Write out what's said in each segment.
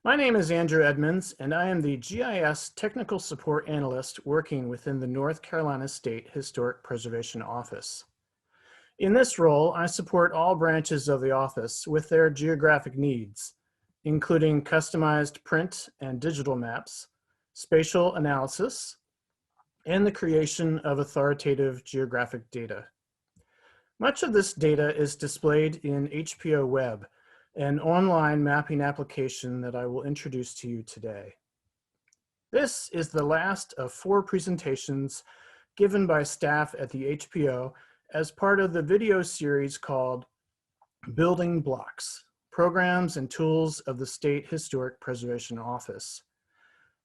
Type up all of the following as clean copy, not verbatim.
My name is Andrew Edmonds, and I am the GIS Technical Support Analyst working within the North Carolina State Historic Preservation Office. In this role, I support all branches of the office with their geographic needs, including customized print and digital maps, spatial analysis, and the creation of authoritative geographic data. Much of this data is displayed in HPO Web, an online mapping application that I will introduce to you today. This is the last of 4 presentations given by staff at the HPO as part of the video series called Building Blocks, Programs and Tools of the State Historic Preservation Office.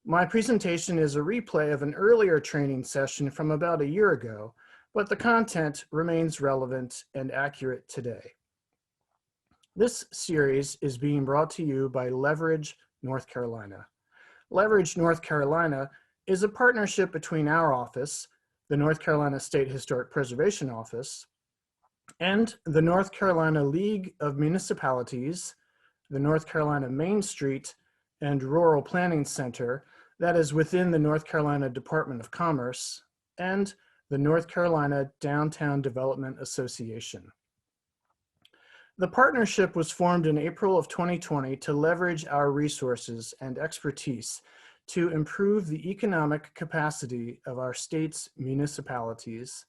My presentation is a replay of an earlier training session from about a year ago, but the content remains relevant and accurate today. This series is being brought to you by Leverage North Carolina. Leverage North Carolina is a partnership between our office, the North Carolina State Historic Preservation Office, and the North Carolina League of Municipalities, the North Carolina Main Street and Rural Planning Center that is within the North Carolina Department of Commerce, and the North Carolina Downtown Development Association. The partnership was formed in April of 2020 to leverage our resources and expertise to improve the economic capacity of our state's municipalities.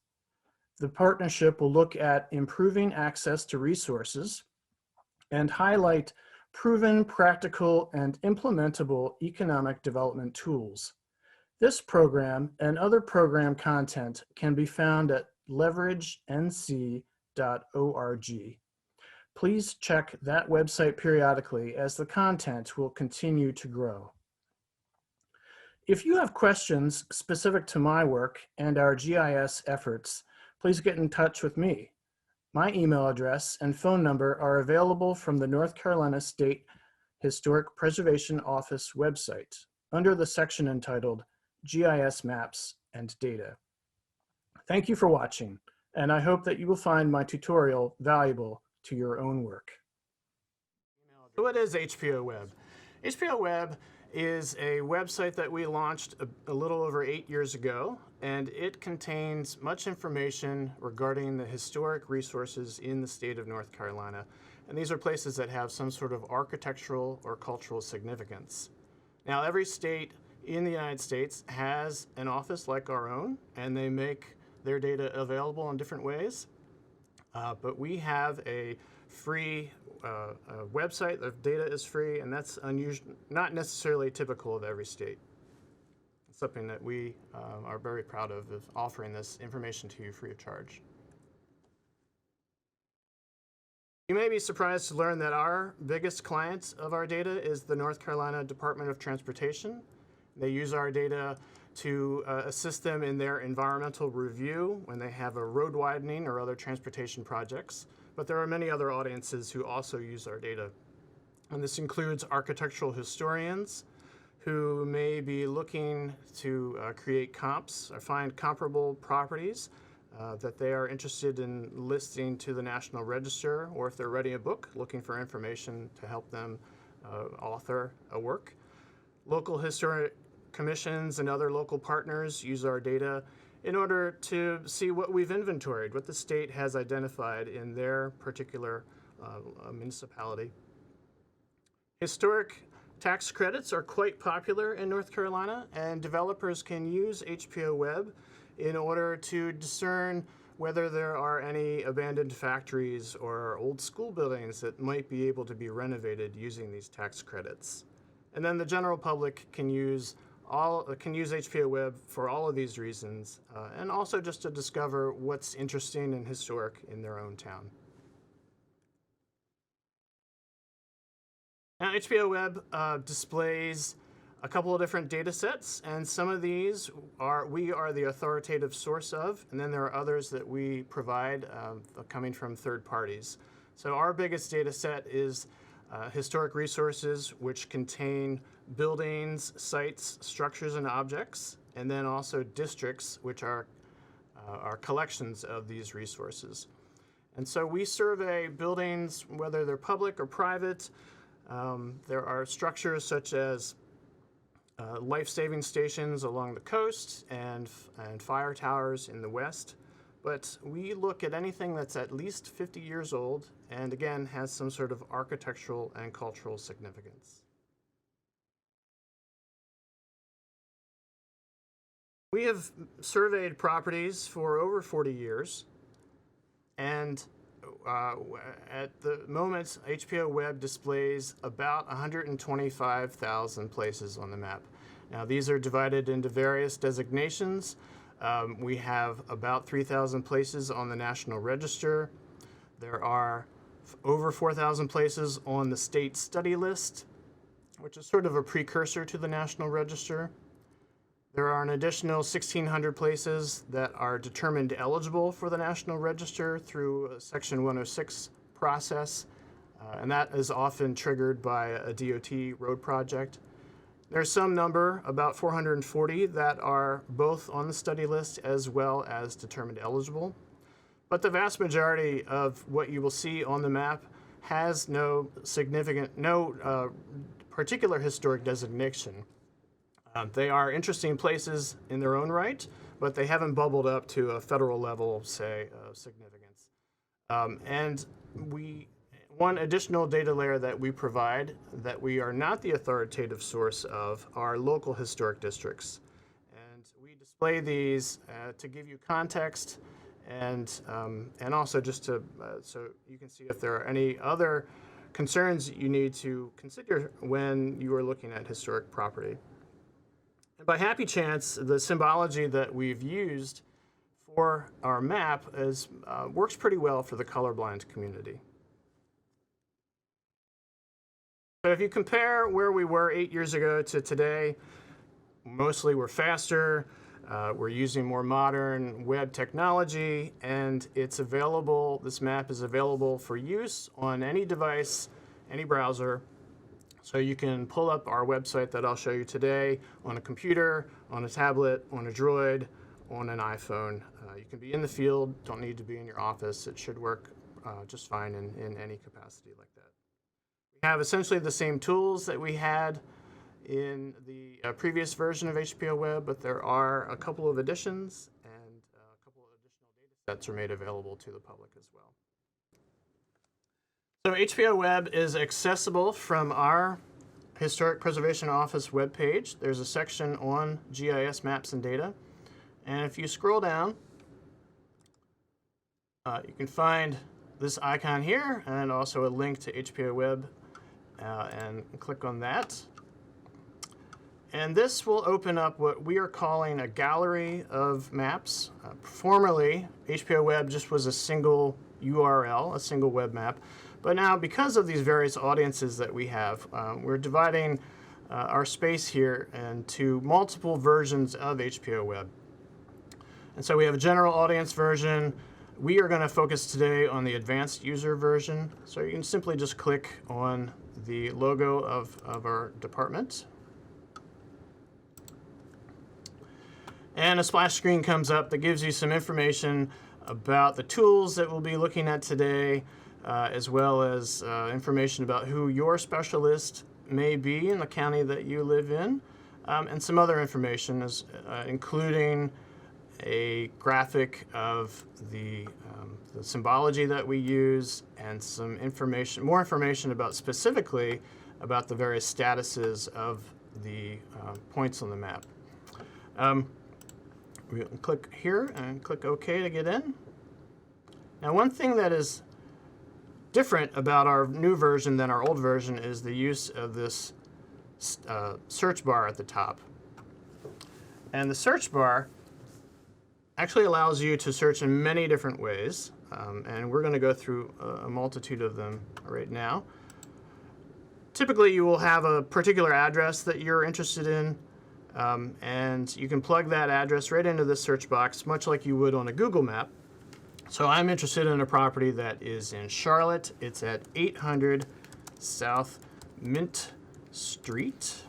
The partnership will look at improving access to resources and highlight proven, practical, and implementable economic development tools. This program and other program content can be found at leveragenc.org. Please check that website periodically as the content will continue to grow. If you have questions specific to my work and our GIS efforts, please get in touch with me. My email address and phone number are available from the North Carolina State Historic Preservation Office website under the section entitled GIS Maps and Data. Thank you for watching, and I hope that you will find my tutorial valuable to your own work. So what is HPO Web? HPO Web is a website that we launched a little over 8 years ago, and it contains much information regarding the historic resources in the state of North Carolina. And these are places that have some sort of architectural or cultural significance. Now, every state in the United States has an office like our own, and they make their data available in different ways. But we have a free website. The data is free, and that's unusual, not necessarily typical of every state. It's something that we are very proud of offering this information to you free of charge. You may be surprised to learn that our biggest client of our data is the North Carolina Department of Transportation. They use our data to assist them in their environmental review when they have a road widening or other transportation projects. But there are many other audiences who also use our data. And this includes architectural historians who may be looking to create comps or find comparable properties that they are interested in listing to the National Register, or if they're writing a book, looking for information to help them author a work. Local historic commissions and other local partners use our data in order to see what we've inventoried, what the state has identified in their particular municipality. Historic tax credits are quite popular in North Carolina, and developers can use HPO Web in order to discern whether there are any abandoned factories or old school buildings that might be able to be renovated using these tax credits. And then the general public can use HPO Web for all of these reasons, and also just to discover what's interesting and historic in their own town. Now, HPO Web displays a couple of different data sets, and some of these we are the authoritative source of, and then there are others that we provide coming from third parties. So our biggest data set is historic resources, which contain buildings, sites, structures, and objects, and then also districts, which are collections of these resources. And so we survey buildings, whether they're public or private, There are structures such as life-saving stations along the coast and fire towers in the west. But we look at anything that's at least 50 years old and, again, has some sort of architectural and cultural significance. We have surveyed properties for over 40 years, and at the moment, HPO Web displays about 125,000 places on the map. Now, these are divided into various designations. We have about 3,000 places on the National Register. There are over 4,000 places on the state study list, which is sort of a precursor to the National Register. There are an additional 1,600 places that are determined eligible for the National Register through a Section 106 process, and that is often triggered by a DOT road project. There's some number, about 440, that are both on the study list as well as determined eligible. But the vast majority of what you will see on the map has no particular historic designation. They are interesting places in their own right, but they haven't bubbled up to a federal level, say, significance. One additional data layer that we provide that we are not the authoritative source of are local historic districts. And we display these to give you context and also just to so you can see if there are any other concerns you need to consider when you are looking at historic property. And by happy chance, the symbology that we've used for our map works pretty well for the colorblind community. So if you compare where we were 8 years ago to today, mostly we're faster, we're using more modern web technology, and it's available, this map is available for use on any device, any browser. So you can pull up our website that I'll show you today on a computer, on a tablet, on a Droid, on an iPhone. You can be in the field, don't need to be in your office. It should work just fine in any capacity like that. We have essentially the same tools that we had in the previous version of HPO Web, but there are a couple of additions and a couple of additional data sets are made available to the public as well. So HPO Web is accessible from our Historic Preservation Office webpage. There's a section on GIS maps and data. And if you scroll down, you can find this icon here and also a link to HPO Web and click on that. And this will open up what we are calling a gallery of maps. Formerly, HPO Web just was a single URL, a single web map. But now, because of these various audiences that we have, we're dividing our space here into multiple versions of HPO Web. And so we have a general audience version. We are going to focus today on the advanced user version. So you can simply just click on the logo of our department. And a splash screen comes up that gives you some information about the tools that we'll be looking at today, as well as information about who your specialist may be in the county that you live in, and some other information, including a graphic of the symbology that we use and some information, more information about specifically about the various statuses of the points on the map. We'll click here and click OK to get in. Now, one thing that is different about our new version than our old version is the use of this search bar at the top. And the search bar actually allows you to search in many different ways, and we're going to go through a multitude of them right now. Typically, you will have a particular address that you're interested in, and you can plug that address right into this search box, much like you would on a Google map. So I'm interested in a property that is in Charlotte. It's at 800 South Mint Street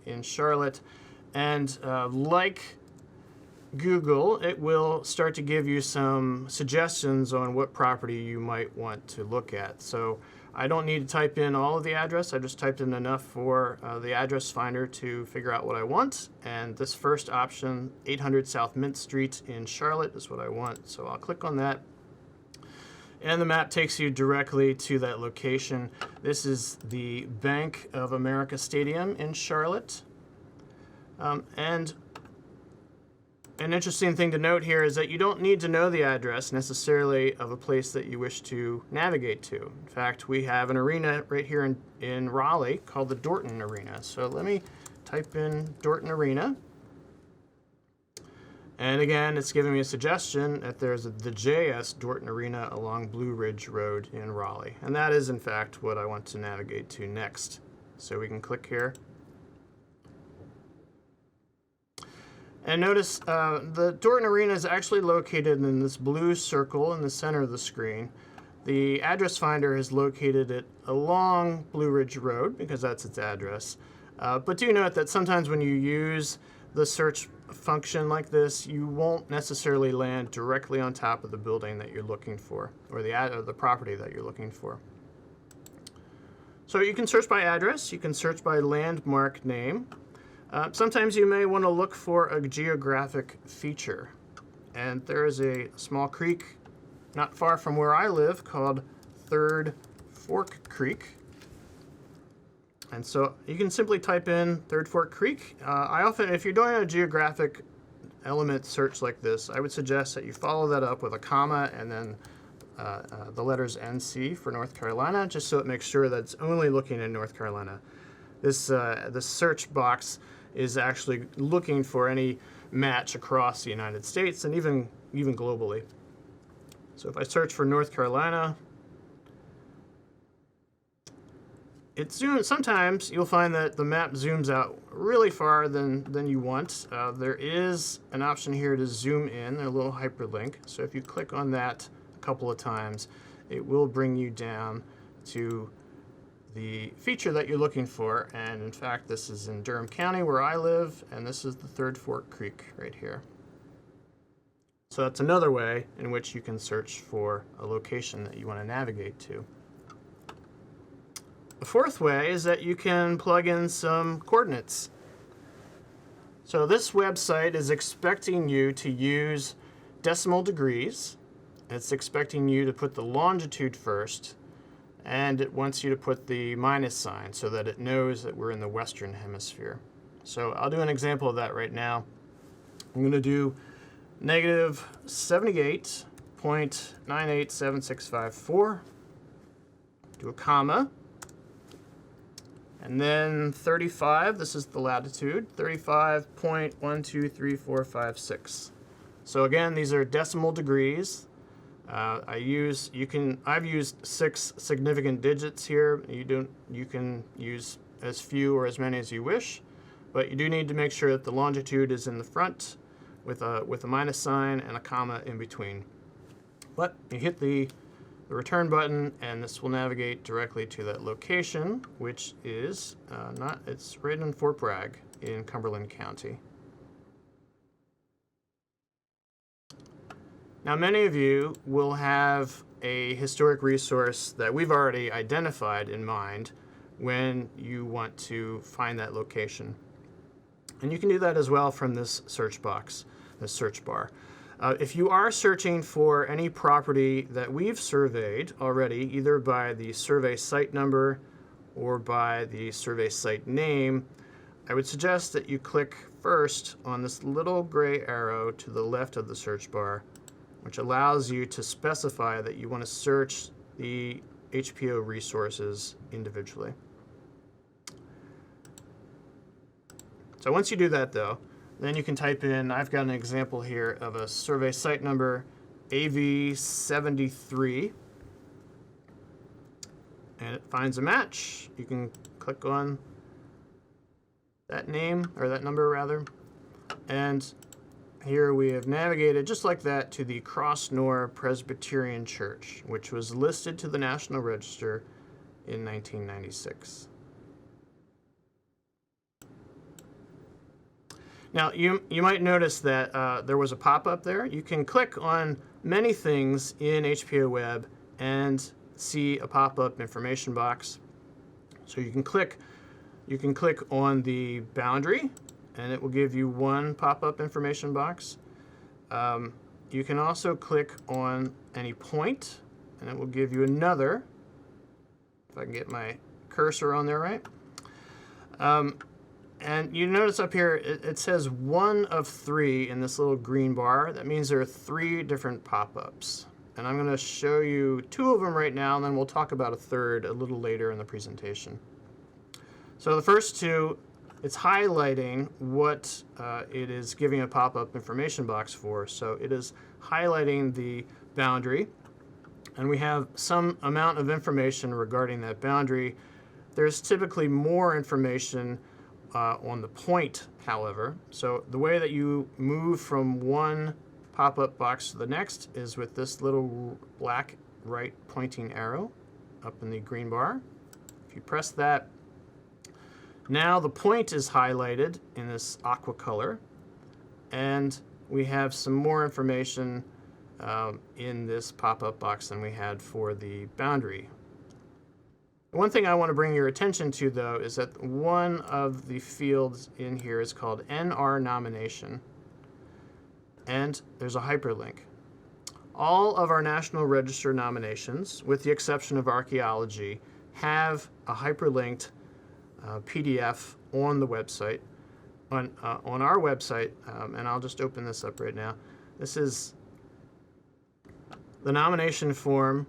in Charlotte. And like Google, it will start to give you some suggestions on what property you might want to look at. So I don't need to type in all of the address. I just typed in enough for the address finder to figure out what I want. And this first option, 800 South Mint Street in Charlotte, is what I want. So I'll click on that. And the map takes you directly to that location. This is the Bank of America Stadium in Charlotte. And an interesting thing to note here is that you don't need to know the address necessarily of a place that you wish to navigate to. In fact, we have an arena right here in Raleigh called the Dorton Arena. So let me type in Dorton Arena. And again, it's giving me a suggestion that there's the JS Dorton Arena along Blue Ridge Road in Raleigh. And that is, in fact, what I want to navigate to next. So we can click here. And notice the Dorton Arena is actually located in this blue circle in the center of the screen. The address finder has located it along Blue Ridge Road because that's its address. But do note that sometimes when you use the search function like this, you won't necessarily land directly on top of the building that you're looking for, or the property that you're looking for. So you can search by address, you can search by landmark name. Sometimes you may want to look for a geographic feature. And there is a small creek not far from where I live called Third Fork Creek. And so you can simply type in Third Fork Creek. I often, if you're doing a geographic element search like this, I would suggest that you follow that up with a comma and then the letters NC for North Carolina, just so it makes sure that it's only looking in North Carolina. This search box is actually looking for any match across the United States and even globally. So if I search for North Carolina, sometimes you'll find that the map zooms out really far than you want. There is an option here to zoom in, a little hyperlink. So if you click on that a couple of times, it will bring you down to the feature that you're looking for. And in fact, this is in Durham County where I live, and this is the Third Fork Creek right here. So that's another way in which you can search for a location that you want to navigate to. The fourth way is that you can plug in some coordinates. So this website is expecting you to use decimal degrees. It's expecting you to put the longitude first, and it wants you to put the minus sign so that it knows that we're in the Western Hemisphere. So I'll do an example of that right now. I'm going to do negative 78.987654, do a comma, and then 35, this is the latitude, 35.123456. So again, these are decimal degrees. I've used 6 significant digits here. You can use as few or as many as you wish, but you do need to make sure that the longitude is in the front with a minus sign and a comma in between. But you hit the return button, and this will navigate directly to that location, which is it's right in Fort Bragg in Cumberland County. Now, many of you will have a historic resource that we've already identified in mind when you want to find that location. And you can do that as well from this search box, this search bar. If you are searching for any property that we've surveyed already, either by the survey site number or by the survey site name, I would suggest that you click first on this little gray arrow to the left of the search bar, which allows you to specify that you want to search the HPO resources individually. So once you do that, though, then you can type in, I've got an example here of a survey site number AV73, and it finds a match. You can click on that name, or that number rather, and here we have navigated just like that to the Crossnor Presbyterian Church, which was listed to the National Register in 1996. Now, you might notice that there was a pop-up there. You can click on many things in HPO Web, and see a pop-up information box. So you can click on the boundary, and it will give you one pop-up information box. You can also click on any point, and it will give you another. If I can get my cursor on there right. And you notice up here, it says 1 of 3 in this little green bar. That means there are 3 different pop-ups. And I'm going to show you 2 of them right now, and then we'll talk about a third a little later in the presentation. So the first 2, it's highlighting what it is giving a pop-up information box for. So it is highlighting the boundary, and we have some amount of information regarding that boundary. There's typically more information on the point, however. So the way that you move from one pop-up box to the next is with this little black right pointing arrow up in the green bar. If you press that, now the point is highlighted in this aqua color, and we have some more information in this pop-up box than we had for the boundary. One thing I want to bring your attention to, though, is that one of the fields in here is called NR nomination, and there's a hyperlink. All of our National Register nominations, with the exception of archaeology, have a hyperlinked PDF on the website, on our website, and I'll just open this up right now. This is the nomination form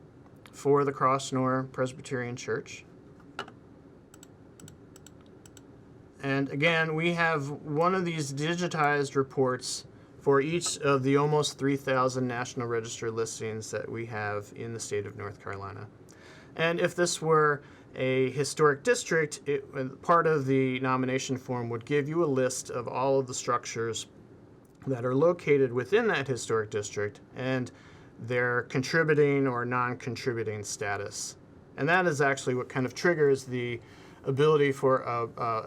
for the Crossnor Presbyterian Church. And again, we have one of these digitized reports for each of the almost 3,000 National Register listings that we have in the state of North Carolina. And if this were a historic district, part of the nomination form would give you a list of all of the structures that are located within that historic district and their contributing or non-contributing status. And that is actually what kind of triggers the ability for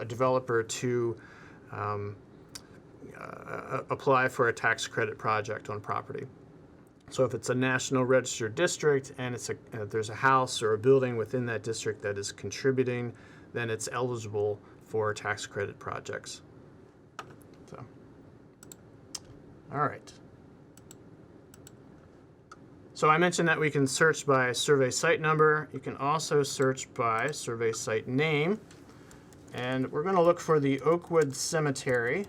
a developer to apply for a tax credit project on property. So if it's a National Register district and there's a house or a building within that district that is contributing, then it's eligible for tax credit projects. So, all right. So I mentioned that we can search by survey site number. You can also search by survey site name. And we're going to look for the Oakwood Cemetery.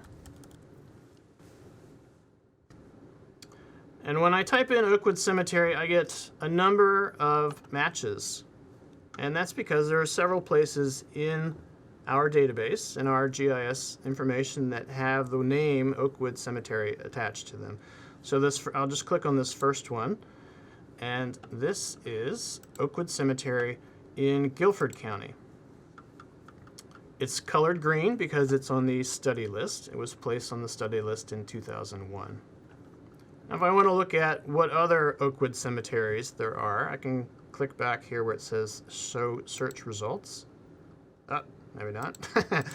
And when I type in Oakwood Cemetery, I get a number of matches. And that's because there are several places in our database, in our GIS information, that have the name Oakwood Cemetery attached to them. So I'll just click on this first one. And this is Oakwood Cemetery in Guilford County. It's colored green because it's on the study list. It was placed on the study list in 2001. Now, if I want to look at what other Oakwood cemeteries there are, I can click back here where it says Show Search Results. Maybe not. Let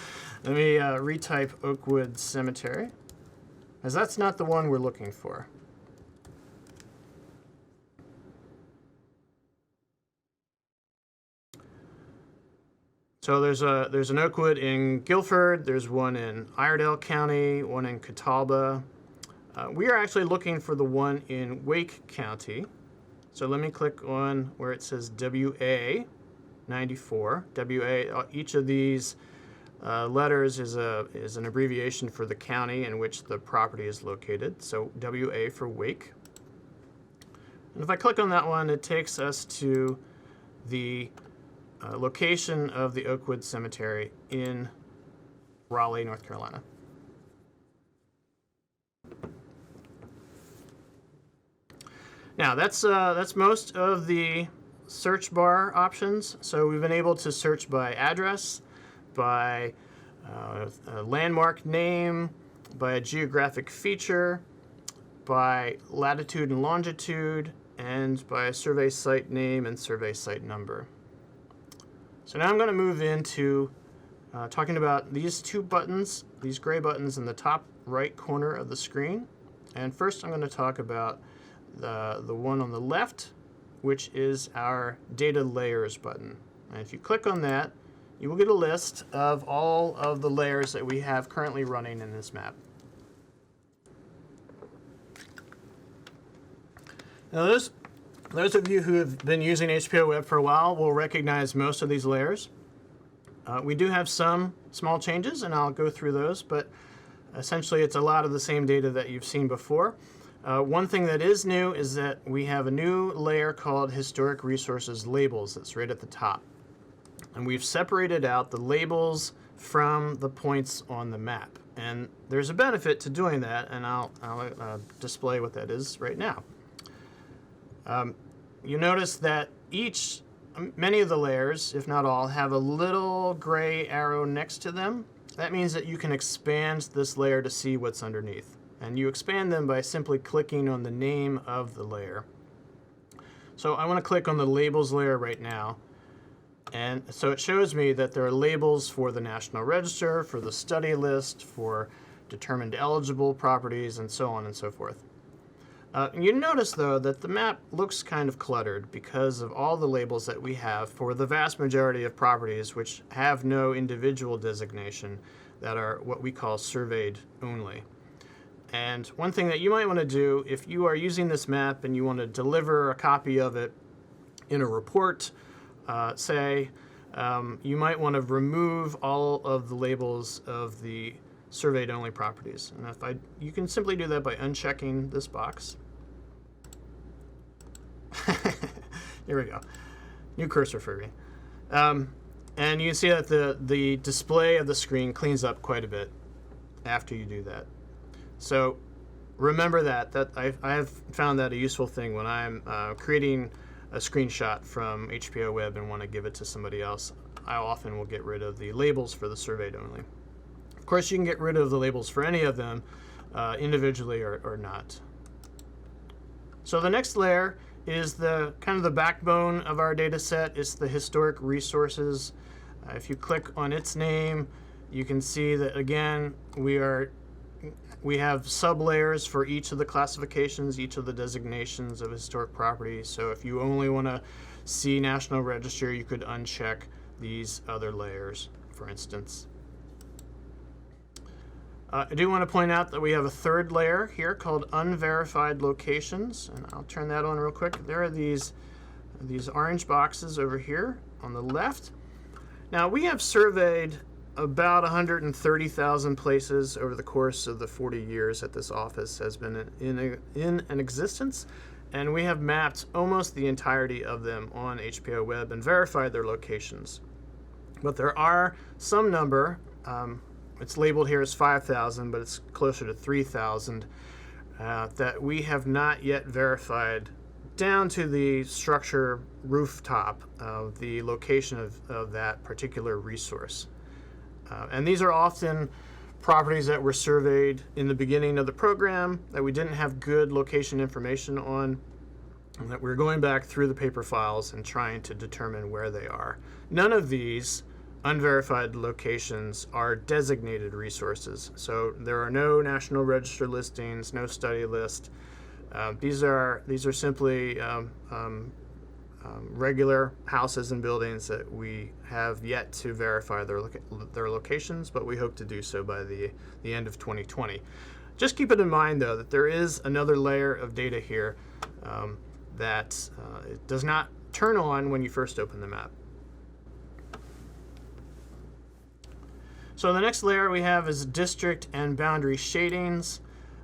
me retype Oakwood Cemetery, as that's not the one we're looking for. So there's an Oakwood in Guilford, there's one in Iredell County, one in Catawba. We are actually looking for the one in Wake County. So let me click on where it says WA 94. WA, each of these letters is an abbreviation for the county in which the property is located. So WA for Wake. And if I click on that one, it takes us to the location of the Oakwood Cemetery in Raleigh, North Carolina. Now that's most of the search bar options. So we've been able to search by address, by a landmark name, by a geographic feature, by latitude and longitude, and by a survey site name and survey site number. So now I'm going to move into talking about these two buttons, these gray buttons in the top right corner of the screen. And first I'm going to talk about the one on the left, which is our Data Layers button. And if you click on that, you will get a list of all of the layers that we have currently running in this map. Now those of you who have been using HPO Web for a while will recognize most of these layers. We do have some small changes, and I'll go through those, but essentially it's a lot of the same data that you've seen before. One thing that is new is that we have a new layer called Historic Resources Labels that's right at the top. And we've separated out the labels from the points on the map. And there's a benefit to doing that, and I'll display what that is right now. You notice that many of the layers, if not all, have a little gray arrow next to them. That means that you can expand this layer to see what's underneath. And you expand them by simply clicking on the name of the layer. So I want to click on the labels layer right now. And so it shows me that there are labels for the National Register, for the study list, for determined eligible properties, and so on and so forth. You notice, though, that the map looks kind of cluttered because of all the labels that we have for the vast majority of properties which have no individual designation, that are what we call surveyed only. And one thing that you might want to do if you are using this map and you want to deliver a copy of it in a report, you might want to remove all of the labels of the surveyed only properties. And you can simply do that by unchecking this box. Here we go. New cursor for me. And you can see that the display of the screen cleans up quite a bit after you do that. So remember that I have found that a useful thing when I'm creating a screenshot from HPO Web and want to give it to somebody else. I often will get rid of the labels for the surveyed only. Of course, you can get rid of the labels for any of them individually or not. So the next layer is the kind of the backbone of our data set. It's the historic resources. If you click on its name, you can see that again we have sub-layers for each of the classifications, each of the designations of historic properties. So if you only want to see National Register, you could uncheck these other layers, for instance. I do want to point out that we have a third layer here called unverified locations, and I'll turn that on real quick. There are these orange boxes over here on the left. Now we have surveyed about 130,000 places over the course of the 40 years that this office has been in an existence, and we have mapped almost the entirety of them on HPO Web and verified their locations. But there are some number, it's labeled here as 5,000, but it's closer to 3,000, that we have not yet verified down to the structure rooftop of the location of that particular resource. And these are often properties that were surveyed in the beginning of the program that we didn't have good location information on, and that we're going back through the paper files and trying to determine where they are. None of these unverified locations are designated resources. So there are no National Register listings, no study list. These are simply regular houses and buildings that we have yet to verify their locations, but we hope to do so by the end of 2020. Just keep it in mind, though, that there is another layer of data here that it does not turn on when you first open the map. So the next layer we have is district and boundary shadings,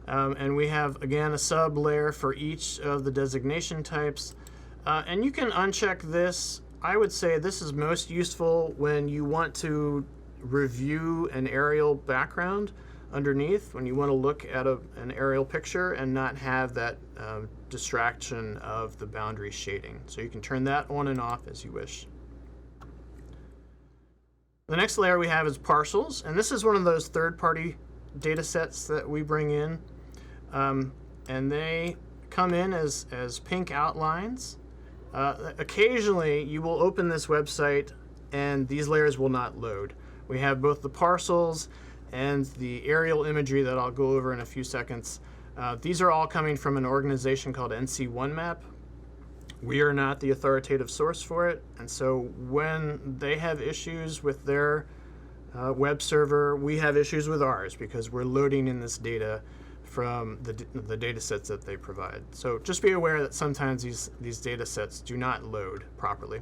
and we have, again, a sub-layer for each of the designation types. And you can uncheck this. I would say this is most useful when you want to review an aerial background underneath, when you want to look at an aerial picture and not have that distraction of the boundary shading. So you can turn that on and off as you wish. The next layer we have is parcels, and this is one of those third-party data sets that we bring in, and they come in as pink outlines. Occasionally you will open this website and these layers will not load. We have both the parcels and the aerial imagery that I'll go over in a few seconds. These are all coming from an organization called NC1Map. We are not the authoritative source for it, and so when they have issues with their web server, we have issues with ours because we're loading in this data from the data sets that they provide. So just be aware that sometimes these data sets do not load properly.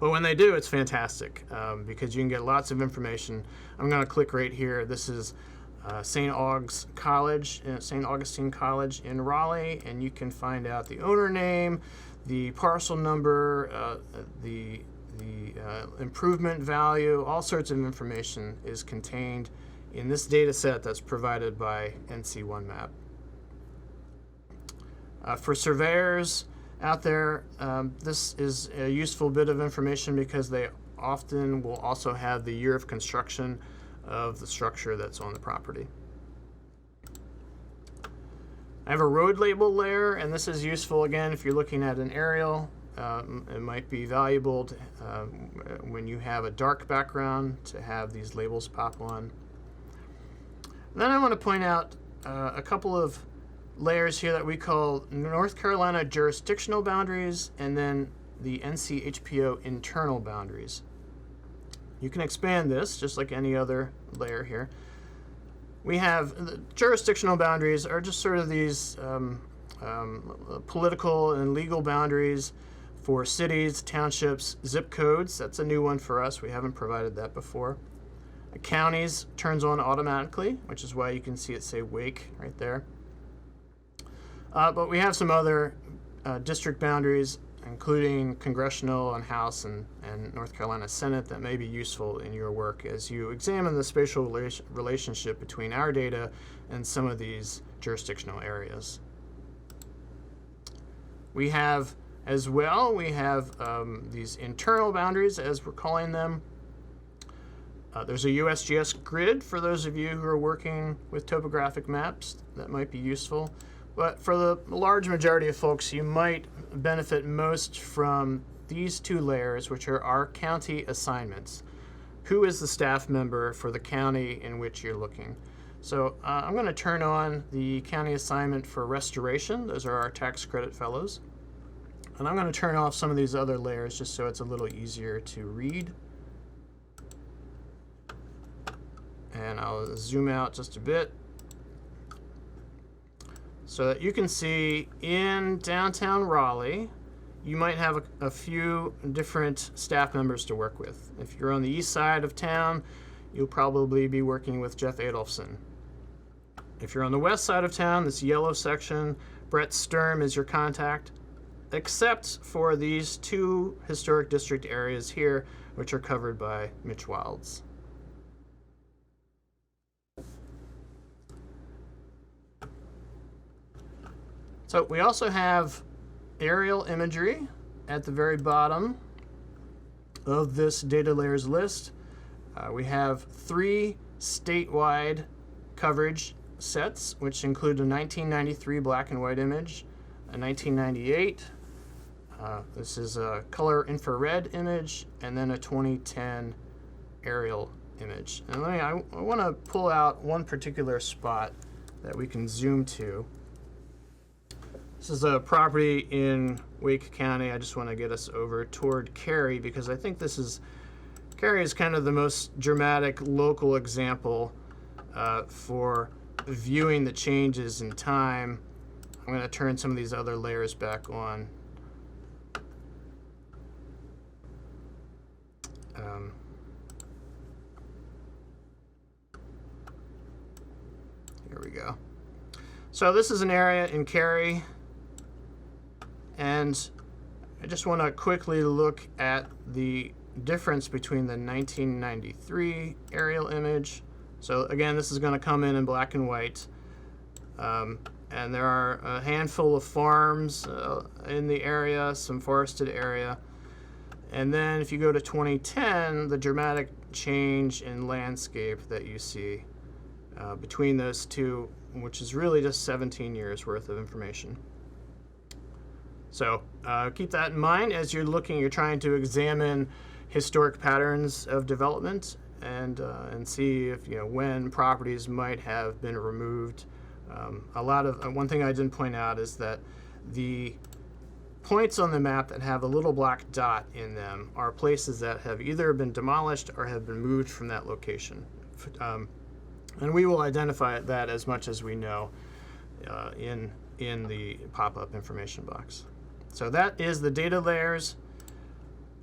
But when they do, it's fantastic because you can get lots of information. I'm going to click right here. This is St. Augustine College in Raleigh, and you can find out the owner name, the parcel number, the improvement value. All sorts of information is contained in this data set that's provided by NC1Map. For surveyors out there, this is a useful bit of information because they often will also have the year of construction of the structure that's on the property. I have a road label layer, and this is useful again if you're looking at an aerial. It might be valuable to, when you have a dark background to have these labels pop on. Then I want to point out a couple of layers here that we call North Carolina jurisdictional boundaries and then the NCHPO internal boundaries. You can expand this just like any other layer here. We have the jurisdictional boundaries are just sort of these political and legal boundaries for cities, townships, zip codes. That's a new one for us. We haven't provided that before. Counties turns on automatically, which is why you can see it say Wake right there. But we have some other district boundaries, including congressional and House and North Carolina Senate, that may be useful in your work as you examine the spatial relationship between our data and some of these jurisdictional areas. We have as well, these internal boundaries, as we're calling them. There's a USGS grid for those of you who are working with topographic maps. That might be useful. But for the large majority of folks, you might benefit most from these two layers, which are our county assignments. Who is the staff member for the county in which you're looking? So I'm going to turn on the county assignment for restoration. Those are our tax credit fellows. And I'm going to turn off some of these other layers just so it's a little easier to read. And I'll zoom out just a bit so that you can see in downtown Raleigh, you might have a few different staff members to work with. If you're on the east side of town, you'll probably be working with Jeff Adolphson. If you're on the west side of town, this yellow section, Brett Sturm is your contact, except for these two historic district areas here, which are covered by Mitch Wilds. So we also have aerial imagery at the very bottom of this data layers list. We have 3 statewide coverage sets, which include a 1993 black and white image, a 1998, this is a color infrared image, and then a 2010 aerial image. And I want to pull out one particular spot that we can zoom to. This is a property in Wake County. I just want to get us over toward Cary because I think Cary is kind of the most dramatic local example for viewing the changes in time. I'm going to turn some of these other layers back on. Here we go. So this is an area in Cary. And I just want to quickly look at the difference between the 1993 aerial image. So again, this is going to come in black and white. And there are a handful of farms in the area, some forested area. And then if you go to 2010, the dramatic change in landscape that you see between those two, which is really just 17 years worth of information. So keep that in mind as you're trying to examine historic patterns of development and see if, when properties might have been removed. One thing I didn't point out is that the points on the map that have a little black dot in them are places that have either been demolished or have been moved from that location. And we will identify that as much as we know in the pop-up information box. So that is the data layers.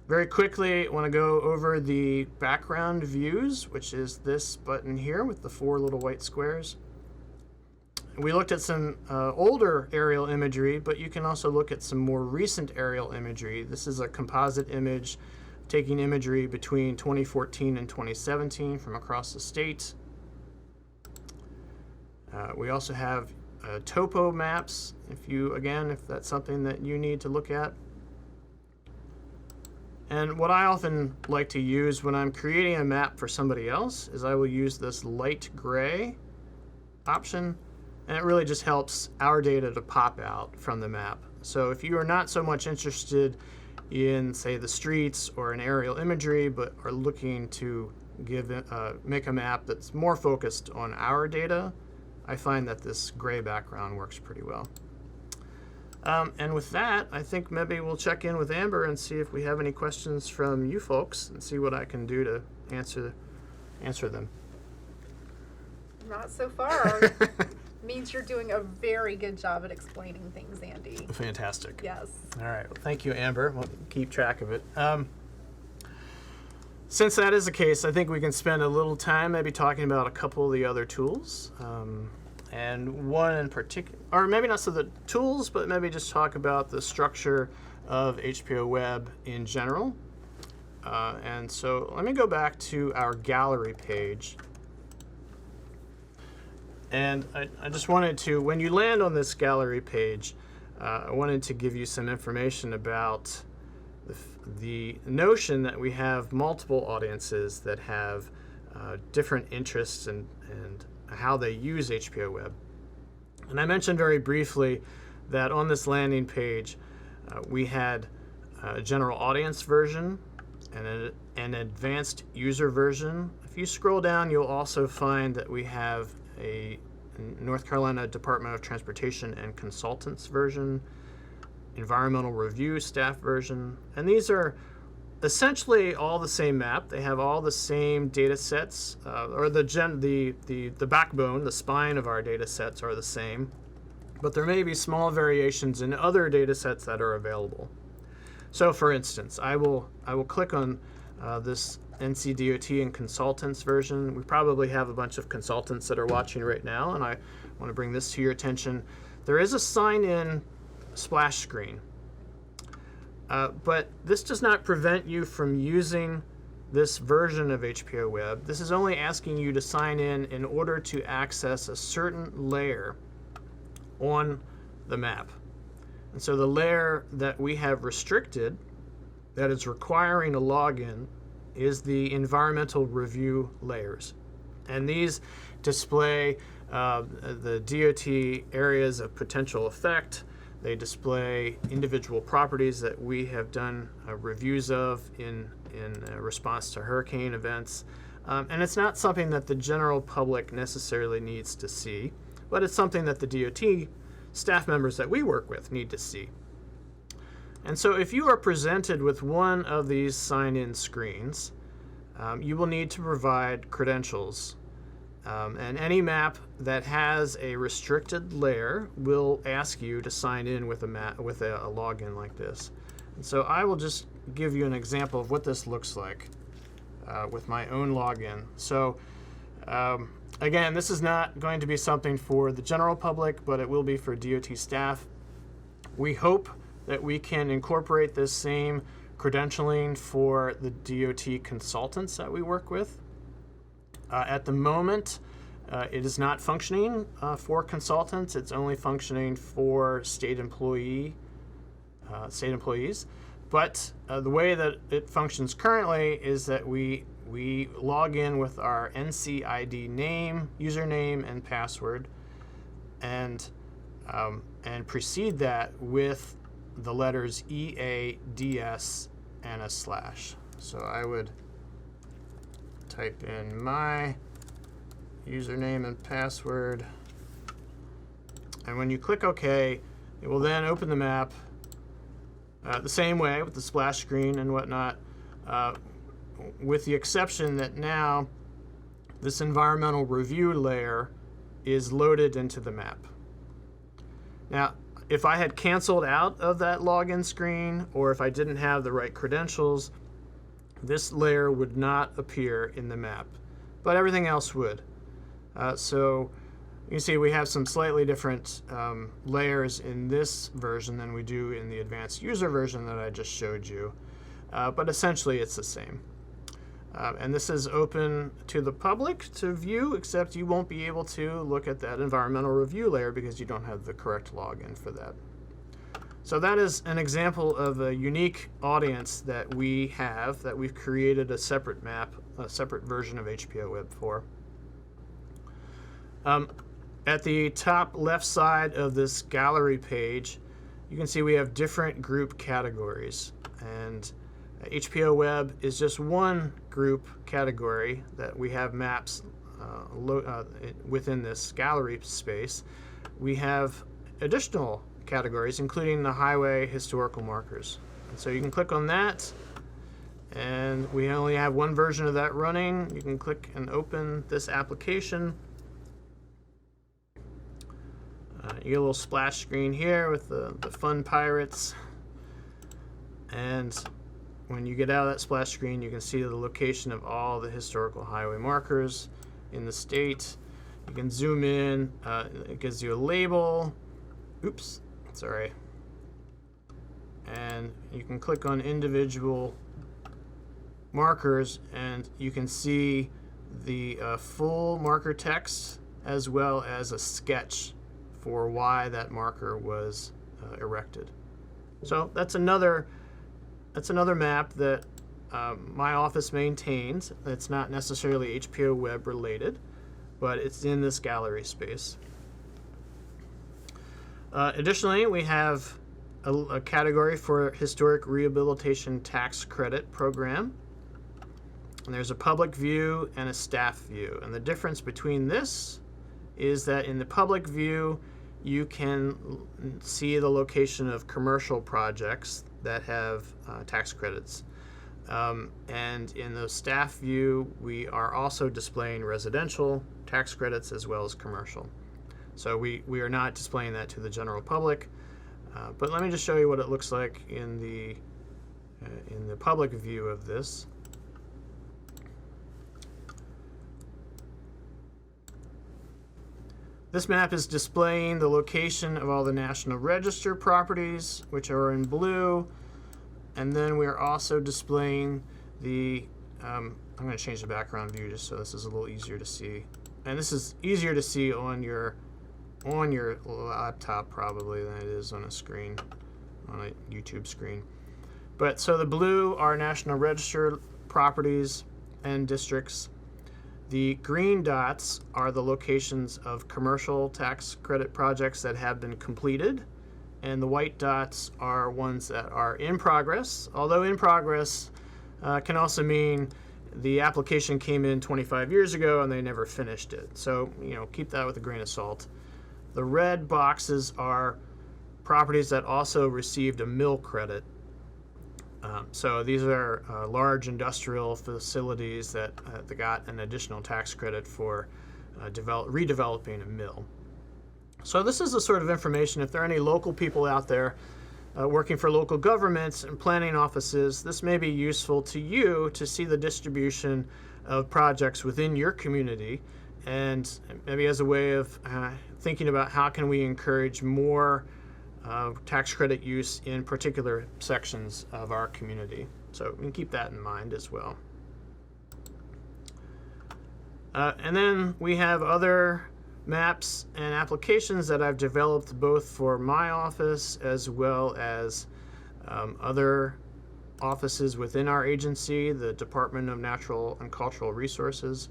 Very quickly, I want to go over the background views, which is this button here with the 4 little white squares. We looked at some older aerial imagery, but you can also look at some more recent aerial imagery. This is a composite image taking imagery between 2014 and 2017 from across the state. We also have topo maps, if that's something that you need to look at. And what I often like to use when I'm creating a map for somebody else is I will use this light gray option, and it really just helps our data to pop out from the map. So if you are not so much interested in, say, the streets or an aerial imagery, but are looking to make a map that's more focused on our data, I find that this gray background works pretty well. And with that, I think maybe we'll check in with Amber and see if we have any questions from you folks and see what I can do to answer them. Not so far. Means you're doing a very good job at explaining things, Andy. Fantastic. Yes. All right. Well, thank you, Amber. We'll keep track of it. Since that is the case, I think we can spend a little time maybe talking about a couple of the other tools. And one in particular, or maybe not so the tools, but maybe just talk about the structure of HPO Web in general. And so let me go back to our gallery page. And I just wanted to, when you land on this gallery page, I wanted to give you some information about the notion that we have multiple audiences that have different interests and how they use HPO Web. And I mentioned very briefly that on this landing page, we had a general audience version and an advanced user version. If you scroll down, you'll also find that we have a North Carolina Department of Transportation and Consultants version, environmental review staff version, and these are essentially all the same map. They have all the same data sets, or the backbone, the spine of our data sets are the same, but there may be small variations in other data sets that are available. So for instance, I will click on this NCDOT and consultants version. We probably have a bunch of consultants that are watching right now, and I want to bring this to your attention. There is a sign-in splash screen. But this does not prevent you from using this version of HPO Web. This is only asking you to sign in order to access a certain layer on the map. And so the layer that we have restricted, that is requiring a login, is the environmental review layers. And these display the DOT areas of potential effect. They display individual properties that we have done reviews of in response to hurricane events. And it's not something that the general public necessarily needs to see, but it's something that the DOT staff members that we work with need to see. And so if you are presented with one of these sign-in screens, you will need to provide credentials. And any map that has a restricted layer will ask you to sign in with a login like this. And so I will just give you an example of what this looks like with my own login. So again, this is not going to be something for the general public, but it will be for DOT staff. We hope that we can incorporate this same credentialing for the DOT consultants that we work with. At the moment, it is not functioning for consultants. It's only functioning for state employees. But the way that it functions currently is that we log in with our NCID name, username, and password, and precede that with the letters EADS and a slash. So I would type in my username and password, and when you click OK, it will then open the map, The same way with the splash screen and whatnot, with the exception that now this environmental review layer is loaded into the map. Now, if I had canceled out of that login screen, or if I didn't have the right credentials, this layer would not appear in the map, but everything else would. So you can see we have some slightly different layers in this version than we do in the advanced user version that I just showed you, but essentially it's the same. And this is open to the public to view, except you won't be able to look at that environmental review layer because you don't have the correct login for that. So that is an example of a unique audience that we have, that we've created a separate map, a separate version of HPO Web for. At the top left side of this gallery page, you can see we have different group categories. And HPO Web is just one group category that we have maps within this gallery space. We have additional categories, including the highway historical markers. And so you can click on that, and we only have one version of that running. You can click and open this application. You get a little splash screen here with the fun pirates. And when you get out of that splash screen, you can see the location of all the historical highway markers in the state. You can zoom in. It gives you a label. Oops, sorry. And you can click on individual markers, and you can see the full marker text as well as a sketch for why that marker was erected. So that's another map that my office maintains. It's not necessarily HPO Web related, but it's in this gallery space. Additionally, we have a category for Historic Rehabilitation Tax Credit Program. And there's a public view and a staff view. And the difference between this is that in the public view, you can see the location of commercial projects that have tax credits. And in the staff view, we are also displaying residential tax credits as well as commercial. So we are not displaying that to the general public. But let me just show you what it looks like in the public view of this. This map is displaying the location of all the National Register properties, which are in blue. And then we are also displaying the, I'm going to change the background view just so this is a little easier to see. And this is easier to see on your laptop probably than it is on a screen, on a YouTube screen. But so the blue are National Register properties and districts. The green dots are the locations of commercial tax credit projects that have been completed, and the white dots are ones that are in progress, although in progress can also mean the application came in 25 years ago and they never finished it. So, keep that with a grain of salt. The red boxes are properties that also received a mill credit. So these are large industrial facilities that got an additional tax credit for redeveloping a mill. So this is the sort of information, if there are any local people out there working for local governments and planning offices, this may be useful to you to see the distribution of projects within your community, and maybe as a way of thinking about how can we encourage more tax credit use in particular sections of our community. So we can keep that in mind as well. And then we have other maps and applications that I've developed both for my office as well as other offices within our agency, the Department of Natural and Cultural Resources.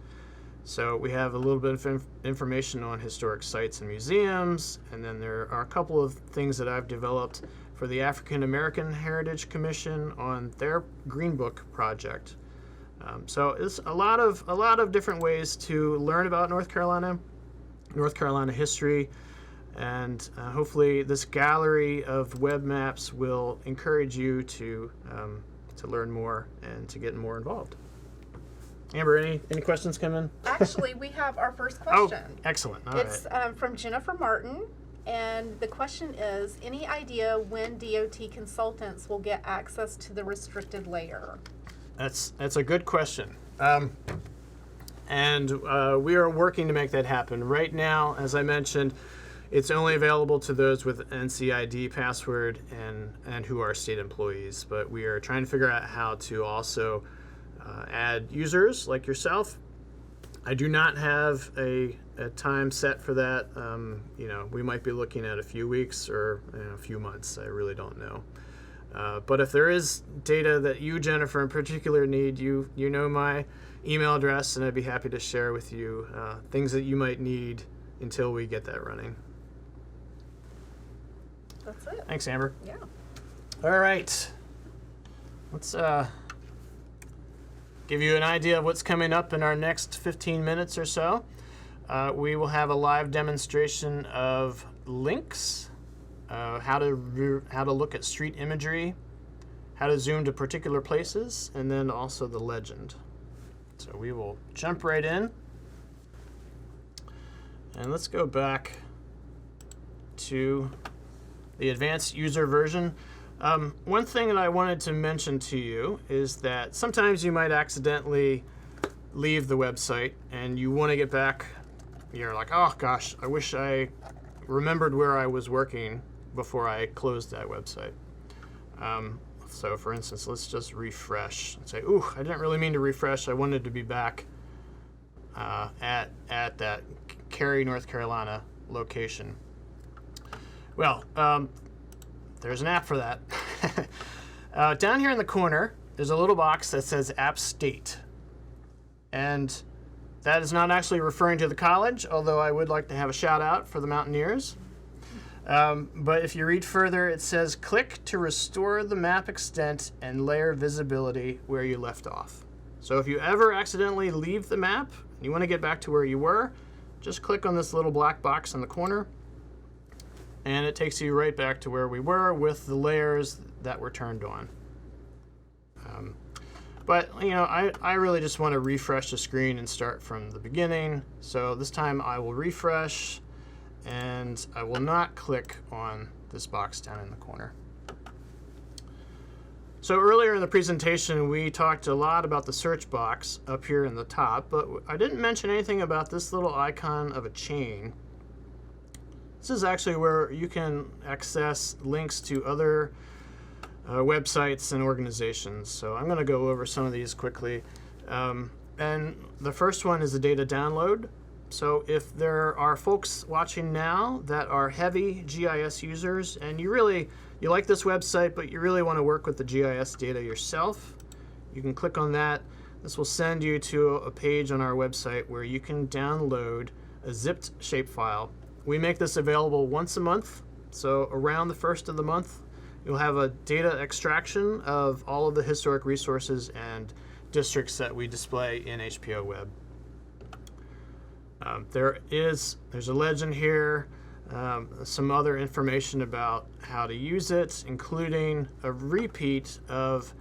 So we have a little bit of information on historic sites and museums, and then there are a couple of things that I've developed for the African American Heritage Commission on their Green Book project. So it's a lot of different ways to learn about North Carolina history, And hopefully this gallery of web maps will encourage you to learn more and to get more involved. Amber, any questions come in? Actually, we have our first Oh, question. excellent. All It's right. from Jennifer Martin, and the question is, any idea when DOT consultants will get access to the restricted layer? That's a good question. And we are working to make that happen. Right now, as I mentioned, it's only available to those with NCID password and who are state employees. But we are trying to figure out how to also add users like yourself. I do not have a time set for that. We might be looking at a few weeks or a few months. I really don't know. But if there is data that you, Jennifer, in particular need, you know my email address, and I'd be happy to share with you things that you might need until we get that running. That's it. Thanks, Amber. Yeah. All right. Let's give you an idea of what's coming up in our next 15 minutes or so. We will have a live demonstration of links, how to look at street imagery, how to zoom to particular places, and then also the legend. So we will jump right in. And let's go back to the advanced user version. One thing that I wanted to mention to you is that sometimes you might accidentally leave the website and you want to get back. You're like, oh gosh, I wish I remembered where I was working before I closed that website. So for instance, let's just refresh and say, ooh, I didn't really mean to refresh. I wanted to be back at that Cary, North Carolina location. Well, there's an app for that. Down here in the corner, there's a little box that says App State. And that is not actually referring to the college, although I would like to have a shout out for the Mountaineers. But if you read further, it says, click to restore the map extent and layer visibility where you left off. So if you ever accidentally leave the map, and you want to get back to where you were, just click on this little black box in the corner, and it takes you right back to where we were with the layers that were turned on. But I really just want to refresh the screen and start from the beginning. So this time I will refresh, and I will not click on this box down in the corner. So earlier in the presentation, we talked a lot about the search box up here in the top, but I didn't mention anything about this little icon of a chain. This is actually where you can access links to other websites and organizations. So I'm going to go over some of these quickly. And the first one is the data download. So if there are folks watching now that are heavy GIS users and you like this website, but you really want to work with the GIS data yourself, you can click on that. This will send you to a page on our website where you can download a zipped shapefile. We make this available once a month. So around the first of the month, you'll have a data extraction of all of the historic resources and districts that we display in HPO Web. There's a legend here, some other information about how to use it, including a repeat of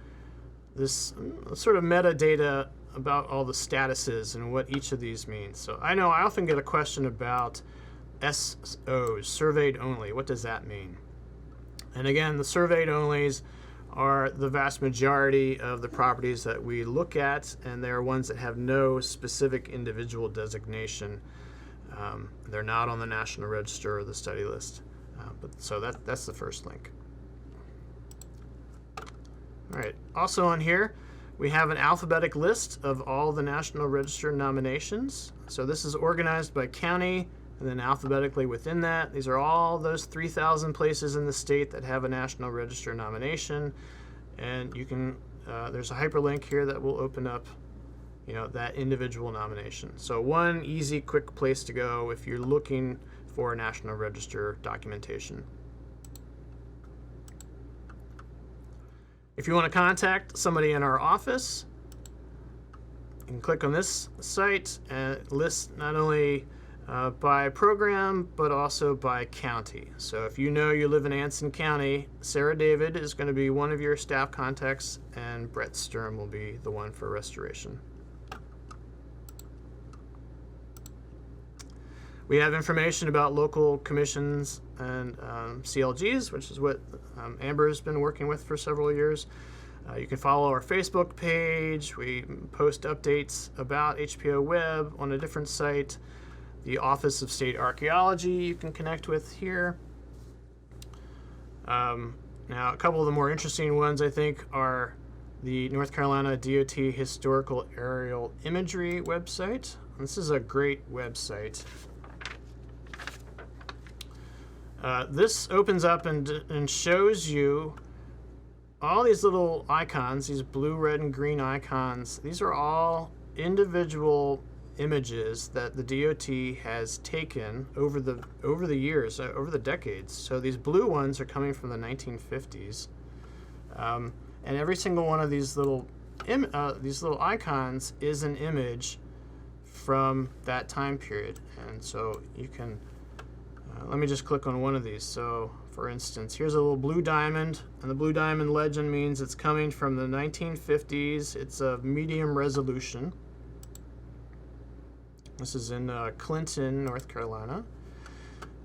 this sort of metadata about all the statuses and what each of these means. So I know I often get a question about SOs, surveyed only. What does that mean? And again, the surveyed onlys are the vast majority of the properties that we look at, and they're ones that have no specific individual designation. They're not on the National Register or the study list. So that's the first link. All right. Also on here, we have an alphabetic list of all the National Register nominations. So this is organized by county, and then alphabetically within that, these are all those 3,000 places in the state that have a National Register nomination. And you can, there's a hyperlink here that will open up, that individual nomination. So one easy, quick place to go if you're looking for National Register documentation. If you want to contact somebody in our office, you can click on this site and it lists not only by program, but also by county. So if you know you live in Anson County, Sarah David is going to be one of your staff contacts, and Brett Sturm will be the one for restoration. We have information about local commissions and CLGs, which is what Amber has been working with for several years. You can follow our Facebook page. We post updates about HPO Web on a different site. The Office of State Archaeology you can connect with here. Now, a couple of the more interesting ones, I think, are the North Carolina DOT Historical Aerial Imagery website. This is a great website. This opens up and shows you all these little icons, these blue, red, and green icons. These are all individual images that the DOT has taken over the years, over the decades. So these blue ones are coming from the 1950s, and every single one of these little icons is an image from that time period. And so you can let me just click on one of these. So for instance, here's a little blue diamond, and the blue diamond legend means it's coming from the 1950s. It's a medium resolution. This is in Clinton, North Carolina.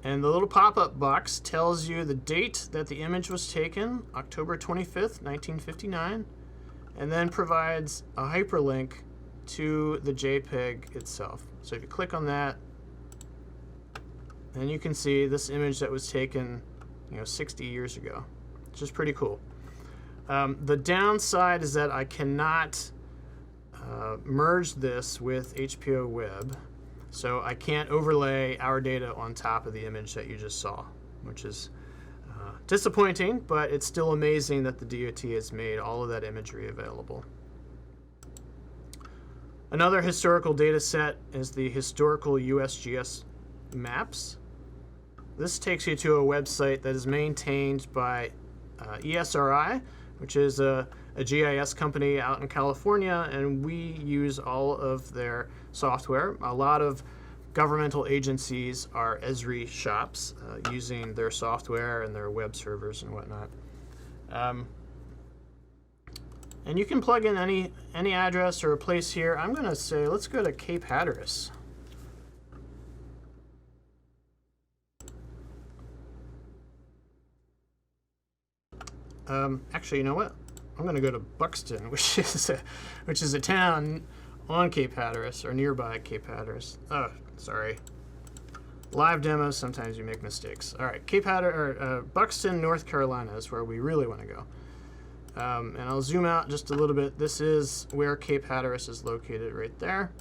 And the little pop-up box tells you the date that the image was taken, October 25th, 1959, and then provides a hyperlink to the JPEG itself. So if you click on that, then you can see this image that was taken 60 years ago, which is pretty cool. The downside is that I cannot merge this with HPO Web, so I can't overlay our data on top of the image that you just saw, which is disappointing, but it's still amazing that the DOT has made all of that imagery available. Another historical data set is the historical USGS maps. This takes you to a website that is maintained by ESRI, which is a GIS company out in California, and we use all of their software. A lot of governmental agencies are Esri shops using their software and their web servers and whatnot. And you can plug in any address or a place here. I'm going to say, let's go to Cape Hatteras. Actually, you know what? I'm going to go to Buxton, which is a town on Cape Hatteras or nearby Cape Hatteras. Oh, sorry. Live demos, sometimes you make mistakes. All right, Buxton, North Carolina is where we really want to go. And I'll zoom out just a little bit. This is where Cape Hatteras is located right there.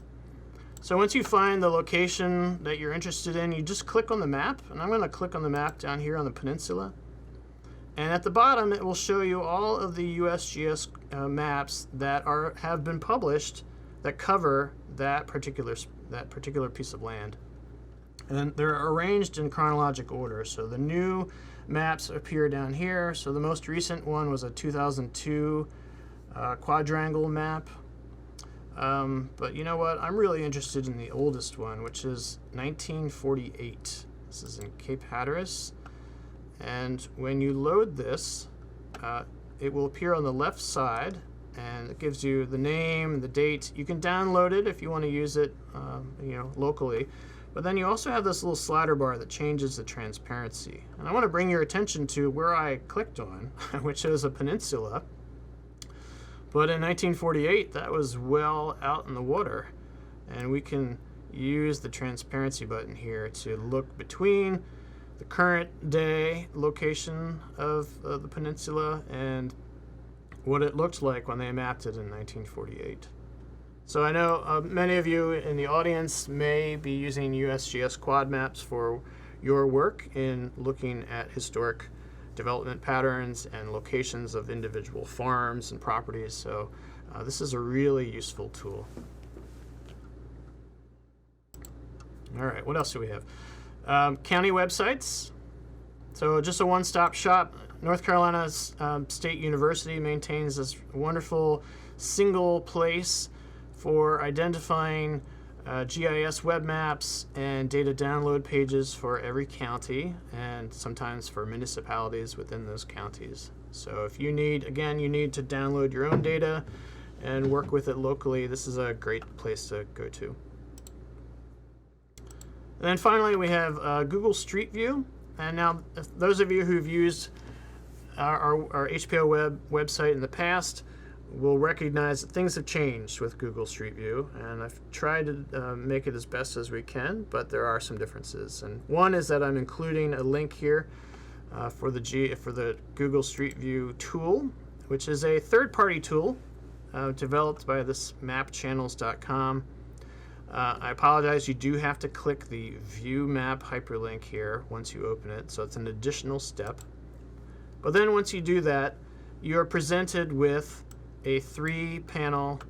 So once you find the location that you're interested in, you just click on the map. And I'm going to click on the map down here on the peninsula. And at the bottom, it will show you all of the USGS maps that have been published that cover that particular piece of land. And they're arranged in chronological order. So the new maps appear down here. So the most recent one was a 2002 quadrangle map. But you know what? I'm really interested in the oldest one, which is 1948. This is in Cape Hatteras. And when you load this, it will appear on the left side, and it gives you the name, the date. You can download it if you want to use it, locally. But then you also have this little slider bar that changes the transparency. And I want to bring your attention to where I clicked on, which is a peninsula. But in 1948, that was well out in the water. And we can use the transparency button here to look between the current day location of the peninsula and what it looked like when they mapped it in 1948. So I know many of you in the audience may be using USGS quad maps for your work in looking at historic development patterns and locations of individual farms and properties. So this is a really useful tool. All right, what else do we have? County websites. So just a one-stop shop. North Carolina State University maintains this wonderful single place for identifying GIS web maps and data download pages for every county and sometimes for municipalities within those counties. So if you need, again, you need to download your own data and work with it locally, this is a great place to go to. And then finally we have Google Street View. And now if those of you who've used our HPO website in the past will recognize that things have changed with Google Street View, and I've tried to make it as best as we can, but there are some differences. And one is that I'm including a link here for the Google Street View tool, which is a third-party tool developed by this mapchannels.com. I apologize, you do have to click the View Map hyperlink here once you open it, so it's an additional step. But then once you do that, you are presented with a 3-panel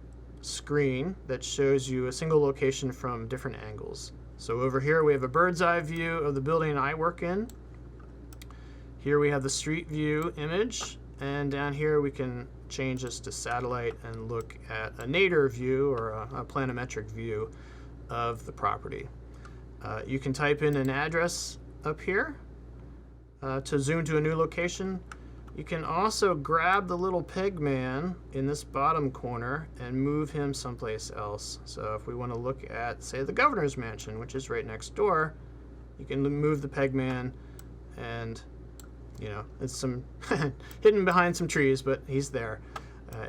screen that shows you a single location from different angles. So over here we have a bird's eye view of the building I work in. Here we have the street view image, and down here we can change this to satellite and look at a nadir view or a planimetric view of the property. You can type in an address up here to zoom to a new location. You can also grab the little peg man in this bottom corner and move him someplace else. So if we want to look at, say, the governor's mansion, which is right next door, you can move the peg man, and you know, it's some hidden behind some trees, but he's there,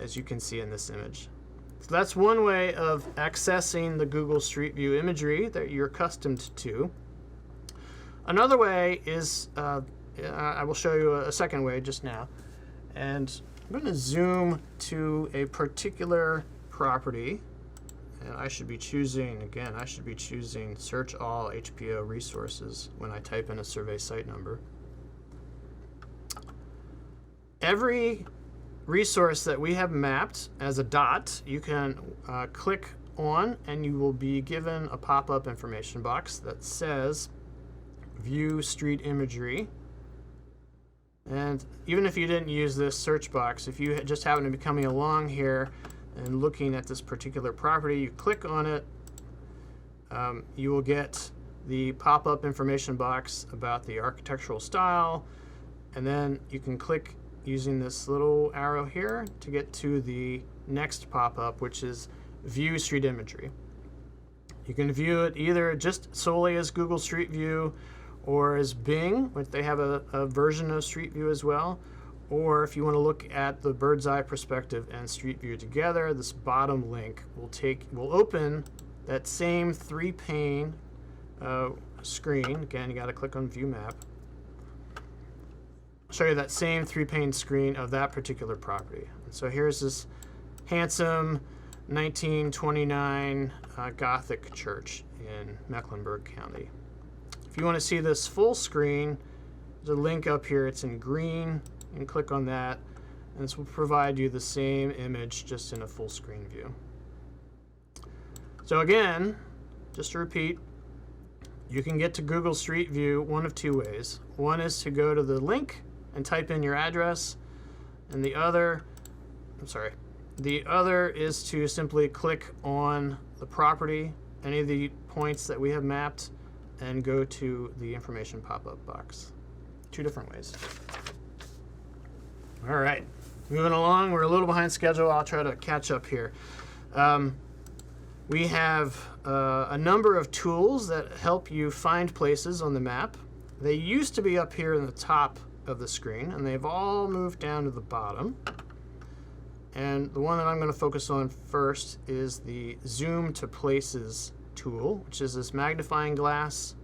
as you can see in this image. So that's one way of accessing the Google Street View imagery that you're accustomed to. Another way is I will show you a second way just now, and I'm going to zoom to a particular property, and I should be choosing, again, I should be choosing Search All HPO Resources when I type in a survey site number. Every resource that we have mapped as a dot, you can click on, and you will be given a pop-up information box that says View Street Imagery. And even if you didn't use this search box, if you just happen to be coming along here and looking at this particular property, you click on it, you will get the pop-up information box about the architectural style, and then you can click using this little arrow here to get to the next pop-up, which is View Street Imagery. You can view it either just solely as Google Street View or as Bing, which they have a version of Street View as well, or if you want to look at the bird's eye perspective and Street View together, this bottom link will open that same 3-pane screen. Again, you got to click on View Map. I'll show you that same 3-pane screen of that particular property. And so here's this handsome 1929 Gothic church in Mecklenburg County. If you want to see this full screen, there's a link up here. It's in green. You can click on that, and this will provide you the same image just in a full screen view. So again, just to repeat, you can get to Google Street View one of two ways. One is to go to the link and type in your address, and the other is to simply click on the property, any of the points that we have mapped, and go to the information pop-up box. Two different ways. All right, moving along. We're a little behind schedule. I'll try to catch up here. We have a number of tools that help you find places on the map. They used to be up here in the top of the screen, and they've all moved down to the bottom. And the one that I'm going to focus on first is the Zoom to Places tool, which is this magnifying glass.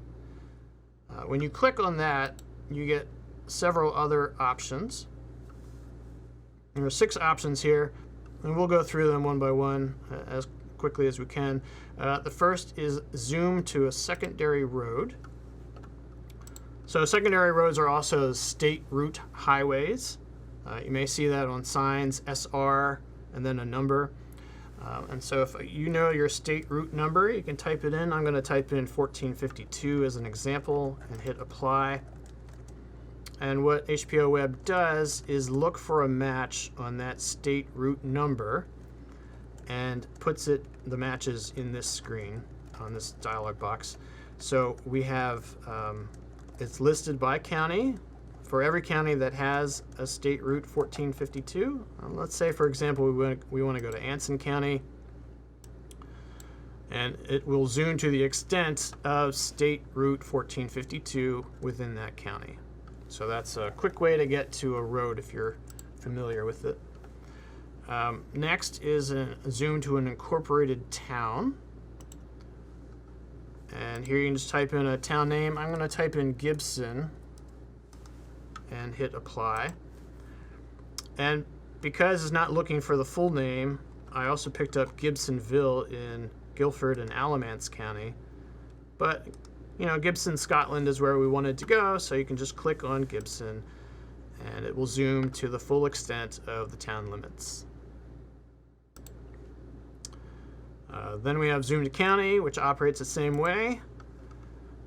When you click on that, you get several other options. There are 6 options here, and we'll go through them one by one as quickly as we can. The first is zoom to a secondary road. So secondary roads are also state route highways. You may see that on signs, SR, and then a number. And so if you know your state route number, you can type it in. I'm going to type in 1452 as an example and hit apply. And what HPO Web does is look for a match on that state route number and puts the matches in this screen. on this dialog box. So we have, it's listed by county for every county that has a State Route 1452. Let's say, for example, we want to go to Anson County, and it will zoom to the extent of State Route 1452 within that county. So that's a quick way to get to a road if you're familiar with it. Next is a zoom to an incorporated town. And here you can just type in a town name. I'm going to type in Gibson and hit apply. And because it's not looking for the full name, I also picked up Gibsonville in Guilford and Alamance County. But, you know, Gibson, Scotland is where we wanted to go, so you can just click on Gibson and it will zoom to the full extent of the town limits. Then we have zoom to county, which operates the same way.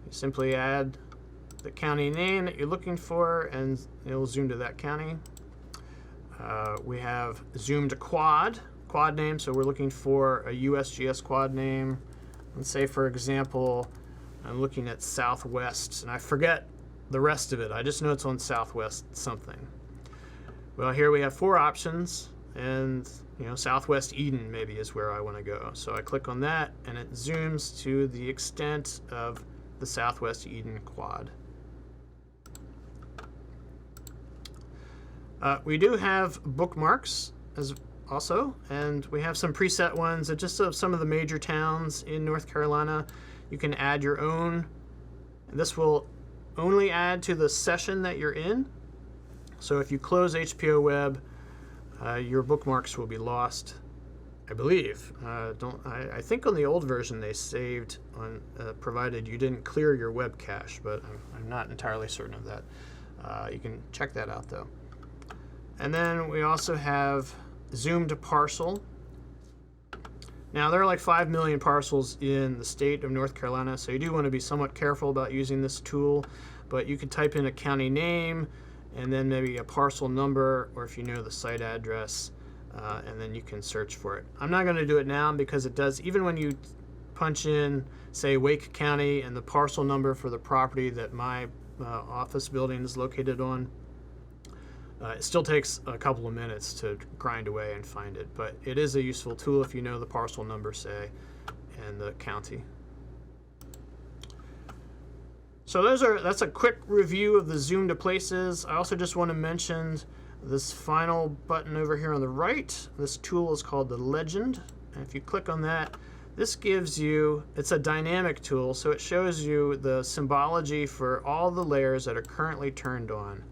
You simply add the county name that you're looking for, and it will zoom to that county. We have zoom to quad name, so we're looking for a USGS quad name. Let's say, for example, I'm looking at Southwest, and I forget the rest of it. I just know it's on Southwest something. Well, here we have 4 options, and you know, Southwest Eden maybe is where I want to go. So I click on that, and it zooms to the extent of the Southwest Eden quad. We do have bookmarks as also, and we have some preset ones just of some of the major towns in North Carolina. You can add your own. This will only add to the session that you're in. So if you close HPO Web, your bookmarks will be lost, I believe. I think on the old version they saved on provided you didn't clear your web cache, but I'm not entirely certain of that. You can check that out though. And then we also have zoom to parcel. Now there are like 5 million parcels in the state of North Carolina, so you do want to be somewhat careful about using this tool, but you could type in a county name and then maybe a parcel number, or if you know the site address, and then you can search for it. I'm not going to do it now because it does, even when you punch in, say, Wake County and the parcel number for the property that my office building is located on, it still takes a couple of minutes to grind away and find it, but it is a useful tool if you know the parcel number, say, and the county. So that's a quick review of the zoom to places. I also just want to mention this final button over here on the right. This tool is called the Legend, and if you click on that, this gives you, it's a dynamic tool, so it shows you the symbology for all the layers that are currently turned on.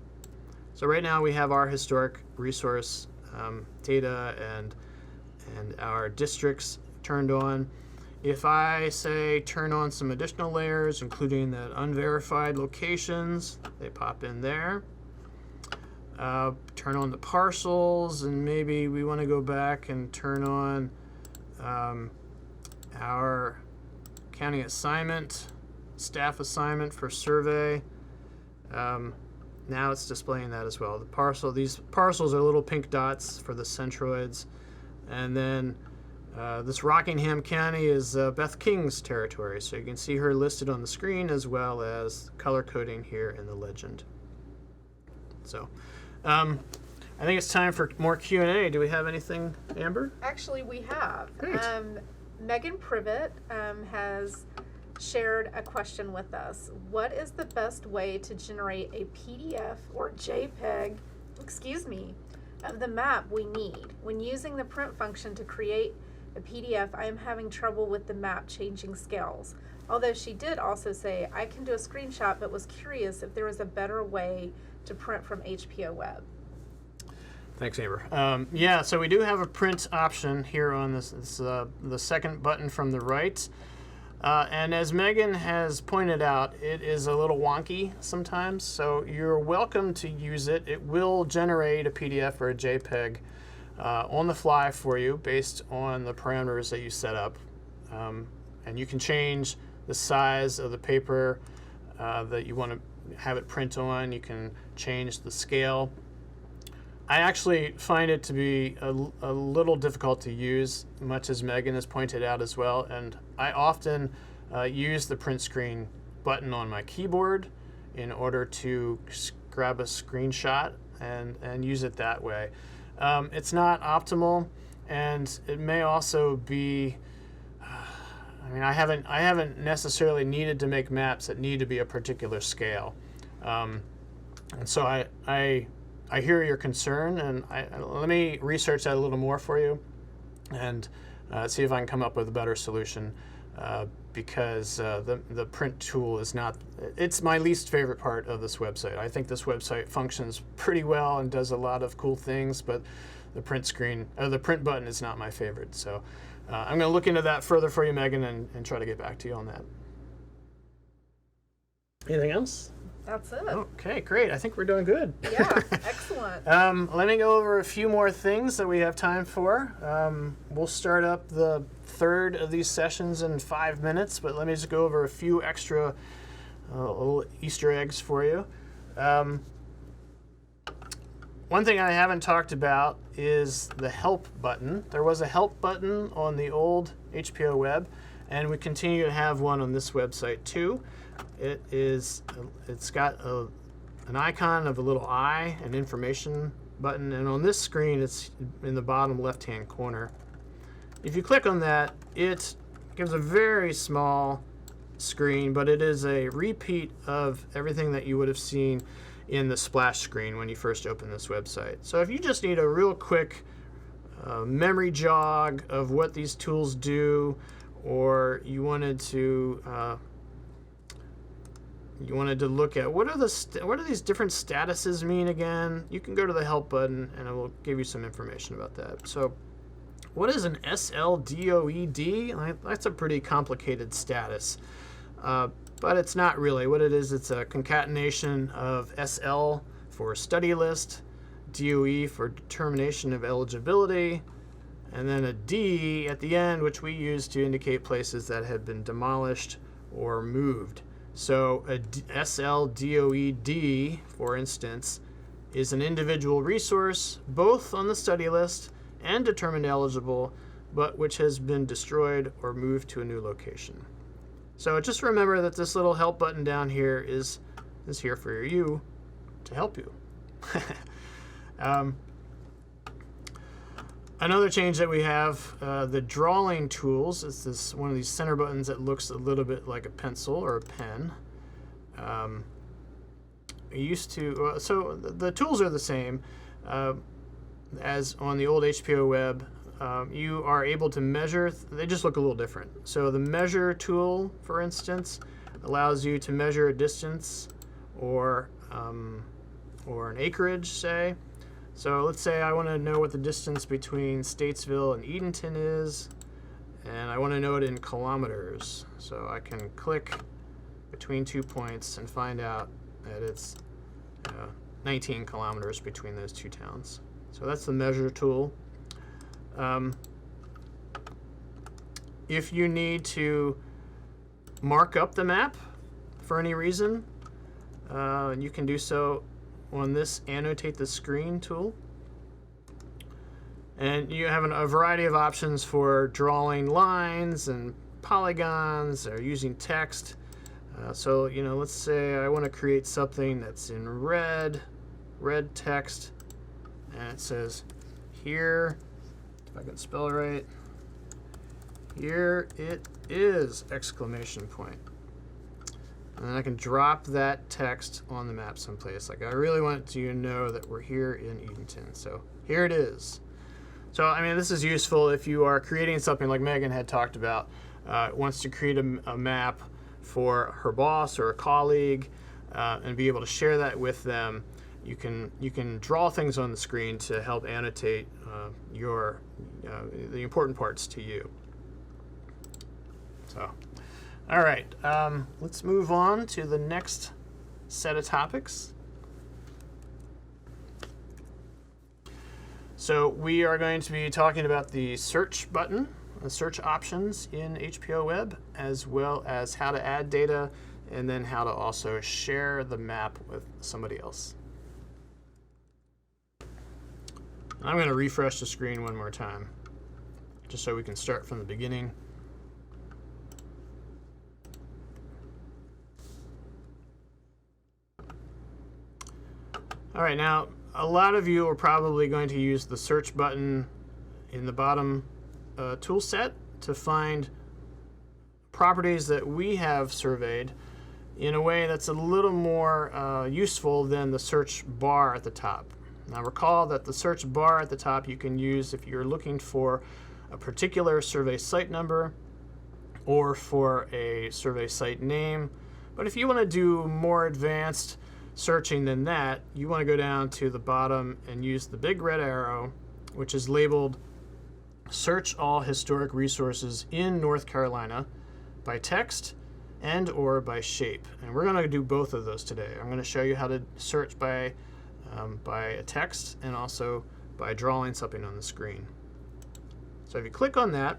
So right now we have our historic resource data and our districts turned on. If I say turn on some additional layers, including the unverified locations, they pop in there. Turn on the parcels, and maybe we want to go back and turn on our county assignment, staff assignment for survey. Now it's displaying that as well. The parcel, these parcels are little pink dots for the centroids. And then this Rockingham County is Beth King's territory. So you can see her listed on the screen as well as color coding here in the legend. So I think it's time for more Q&A. Do we have anything, Amber? Actually, we have. Great. Megan Privet has shared a question with us. What is the best way to generate a PDF or JPEG, of the map we need? When using the print function to create a PDF, I am having trouble with the map changing scales. Although she did also say, I can do a screenshot, but was curious if there was a better way to print from HPO Web. Thanks, Amber. Yeah, so we do have a print option here on this. It's the second button from the right. And as Megan has pointed out, it is a little wonky sometimes, so you're welcome to use it. It will generate a PDF or a JPEG on the fly for you based on the parameters that you set up. And you can change the size of the paper that you want to have it print on. You can change the scale. I actually find it to be a little difficult to use, much as Megan has pointed out as well, and I often use the print screen button on my keyboard in order to grab a screenshot and use it that way. It's not optimal, and it may also be, I mean, I haven't necessarily needed to make maps that need to be a particular scale. And so I hear your concern, and let me research that a little more for you and see if I can come up with a better solution, because the print tool is not, it's my least favorite part of this website. I think this website functions pretty well and does a lot of cool things, but the print button is not my favorite. So I'm going to look into that further for you, Megan, and try to get back to you on that. Anything else? That's it. Okay, great. I think we're doing good. Yeah, excellent. Let me go over a few more things that we have time for. We'll start up the third of these sessions in 5 minutes, but let me just go over a few extra little Easter eggs for you. One thing I haven't talked about is the help button. There was a help button on the old HPO web, and we continue to have one on this website too. It's got an icon of a little eye, an information button, and on this screen it's in the bottom left-hand corner. If you click on that, it gives a very small screen, but it is a repeat of everything that you would have seen in the splash screen when you first opened this website. So if you just need a real quick memory jog of what these tools do, or you wanted to look at what do these different statuses mean again, you can go to the help button and it will give you some information about that. So what is an SLDOED? That's a pretty complicated status, but it's not really. What it is, it's a concatenation of SL for study list, DOE for determination of eligibility, and then a D at the end, which we use to indicate places that have been demolished or moved. So a SLDOED, for instance, is an individual resource, both on the study list and determined eligible, but which has been destroyed or moved to a new location. So just remember that this little help button down here is here for you to help you. Another change that we have, the drawing tools. It's this one of these center buttons that looks a little bit like a pencil or a pen. So the tools are the same as on the old HPO web. You are able to measure, they just look a little different. So the measure tool, for instance, allows you to measure a distance or an acreage, say. So let's say I want to know what the distance between Statesville and Edenton is, and I want to know it in kilometers. So I can click between 2 points and find out that it's 19 kilometers between those two towns. So that's the measure tool. If you need to mark up the map for any reason, you can do so on this annotate the screen tool. And you have a variety of options for drawing lines and polygons or using text. So, let's say I want to create something that's in red text, and it says here, if I can spell it right, here it is, exclamation point. And then I can drop that text on the map someplace. Like, I really want you to know that we're here in Edenton. So here it is. So, I mean, this is useful if you are creating something like Megan had talked about, wants to create a map for her boss or a colleague, and be able to share that with them. You can draw things on the screen to help annotate the important parts to you. So. All right, let's move on to the next set of topics. So we are going to be talking about the search button, the search options in HPO Web, as well as how to add data, and then how to also share the map with somebody else. I'm going to refresh the screen one more time, just so we can start from the beginning. All right, now a lot of you are probably going to use the search button in the bottom tool set to find properties that we have surveyed in a way that's a little more useful than the search bar at the top. Now recall that the search bar at the top you can use if you're looking for a particular survey site number or for a survey site name. But if you want to do more advanced searching than that, you want to go down to the bottom and use the big red arrow, which is labeled Search All Historic Resources in North Carolina by text and or by shape. And we're going to do both of those today. I'm going to show you how to search by a text and also by drawing something on the screen. So if you click on that,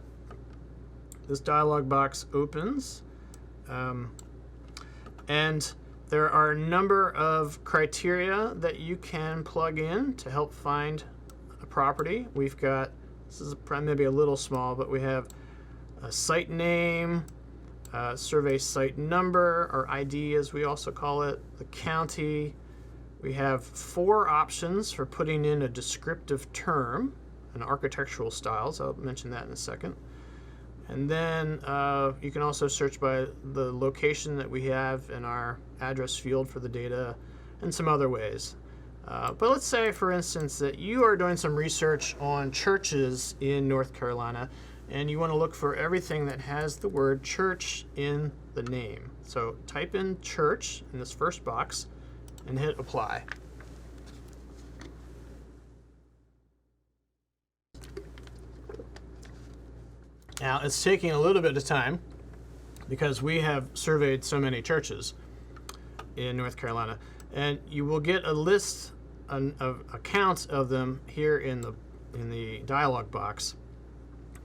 this dialog box opens, and there are a number of criteria that you can plug in to help find a property. We've got, this is maybe a little small, but we have a site name, survey site number, or ID as we also call it, the county. We have 4 options for putting in a descriptive term, an architectural style, so I'll mention that in a second. And then you can also search by the location that we have in our address field for the data and some other ways. But let's say, for instance, that you are doing some research on churches in North Carolina and you want to look for everything that has the word church in the name. So type in church in this first box and hit apply. Now, it's taking a little bit of time because we have surveyed so many churches in North Carolina, and you will get a list of counts of them here in the dialog box.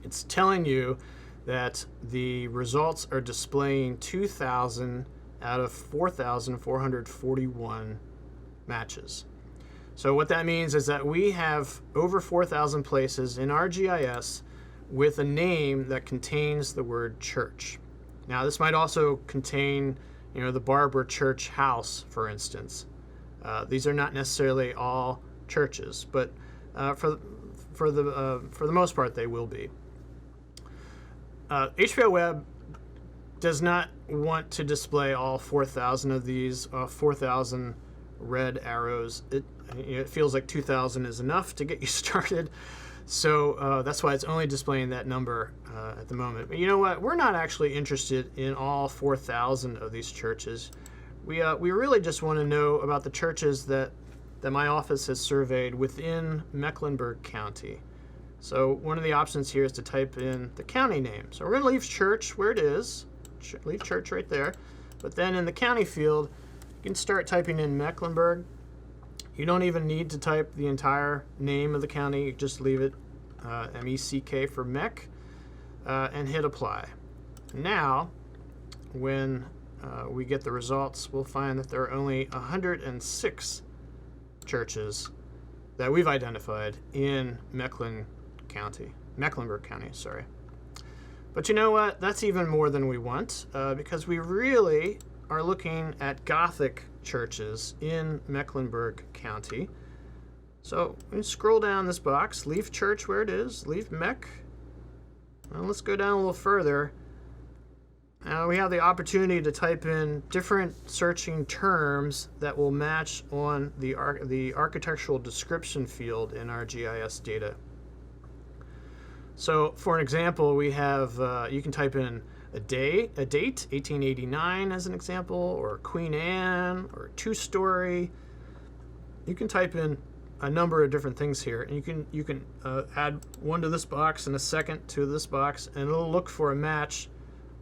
It's telling you that the results are displaying 2,000 out of 4,441 matches. So what that means is that we have over 4,000 places in our GIS with a name that contains the word church. Now, this might also contain, the Barbara Church House, for instance. These are not necessarily all churches, but for the most part, they will be. SHPO Web does not want to display all 4,000 of these 4,000 red arrows. It feels like 2,000 is enough to get you started. So that's why it's only displaying that number at the moment. But you know what? We're not actually interested in all 4,000 of these churches. We really just want to know about the churches that my office has surveyed within Mecklenburg County. So one of the options here is to type in the county name. So we're going to leave church where it is. Leave church right there. But then in the county field, you can start typing in Mecklenburg. You don't even need to type the entire name of the county. You just leave it M-E-C-K for Mech and hit apply. Now, when we get the results, we'll find that there are only 106 churches that we've identified in Mecklenburg County, sorry. But you know what? That's even more than we want because we really are looking at Gothic churches in Mecklenburg County. So we scroll down this box, leave church where it is, leave Mech. Well, let's go down a little further. Now we have the opportunity to type in different searching terms that will match on the architectural description field in our GIS data. So for an example, we have, you can type in a date, 1889 as an example, or Queen Anne, or 2-story. You can type in a number of different things here, and you can add one to this box and a second to this box, and it'll look for a match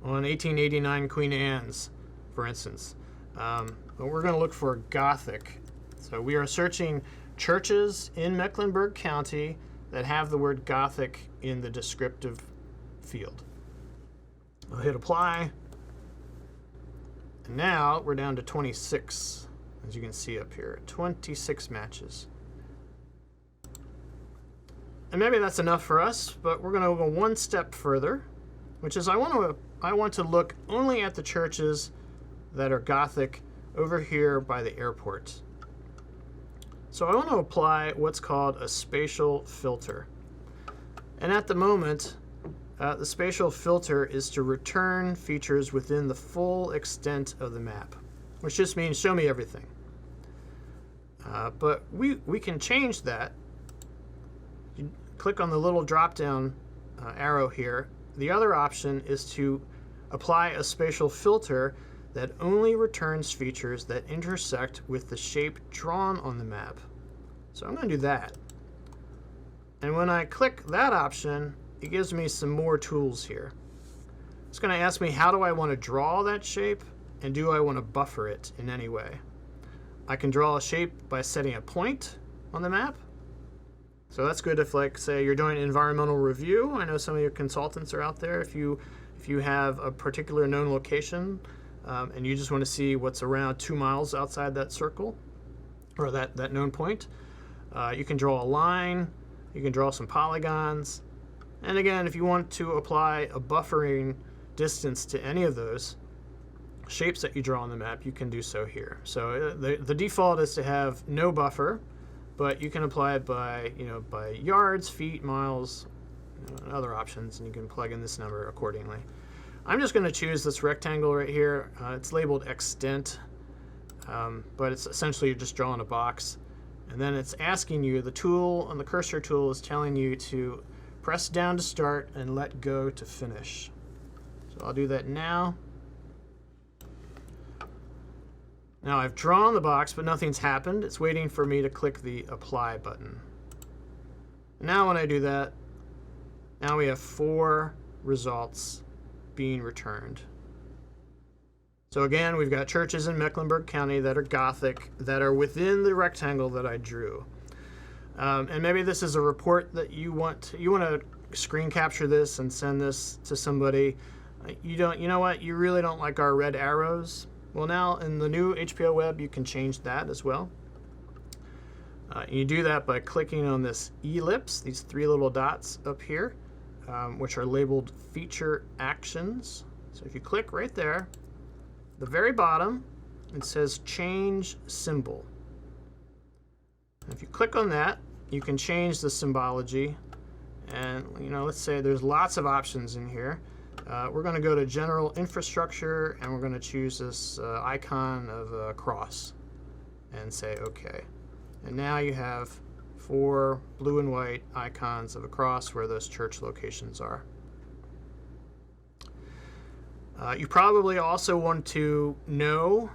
on 1889 Queen Anne's, for instance. But we're going to look for Gothic. So we are searching churches in Mecklenburg County that have the word Gothic in the descriptive field. I'll hit apply. And now we're down to 26, as you can see up here, 26 matches. And maybe that's enough for us, but we're going to go one step further, which is I want to look only at the churches that are Gothic over here by the airport. So I want to apply what's called a spatial filter. And at the moment, the spatial filter is to return features within the full extent of the map, which just means show me everything. But we can change that. You click on the little drop-down arrow here. The other option is to apply a spatial filter that only returns features that intersect with the shape drawn on the map. So I'm going to do that. And when I click that option, it gives me some more tools here. It's going to ask me how do I want to draw that shape, and do I want to buffer it in any way. I can draw a shape by setting a point on the map. So that's good if, like, say you're doing environmental review. I know some of your consultants are out there. If you have a particular known location and you just want to see what's around 2 miles outside that circle or that known point, you can draw a line. You can draw some polygons. And again, if you want to apply a buffering distance to any of those shapes that you draw on the map, you can do so here. So the default is to have no buffer, but you can apply it by yards, feet, miles, and other options, and you can plug in this number accordingly. I'm just going to choose this rectangle right here. It's labeled extent, but it's essentially you're just drawing a box. And then it's asking you, the tool on the cursor tool is telling you to press down to start and let go to finish. So I'll do that now. Now I've drawn the box, but nothing's happened. It's waiting for me to click the apply button. Now when I do that, now we have 4 results being returned. So again, we've got churches in Mecklenburg County that are Gothic, that are within the rectangle that I drew. And maybe this is a report that you want to screen capture this and send this to somebody. You know what? You really don't like our red arrows. Well, now in the new HPO web, you can change that as well. You do that by clicking on this ellipse, these 3 little dots up here, which are labeled feature actions. So if you click right there, the very bottom, it says change symbol. If you click on that, you can change the symbology. And let's say there's lots of options in here. We're going to go to general infrastructure, and we're going to choose this icon of a cross and say OK. And now you have 4 blue and white icons of a cross where those church locations are. You probably also want to know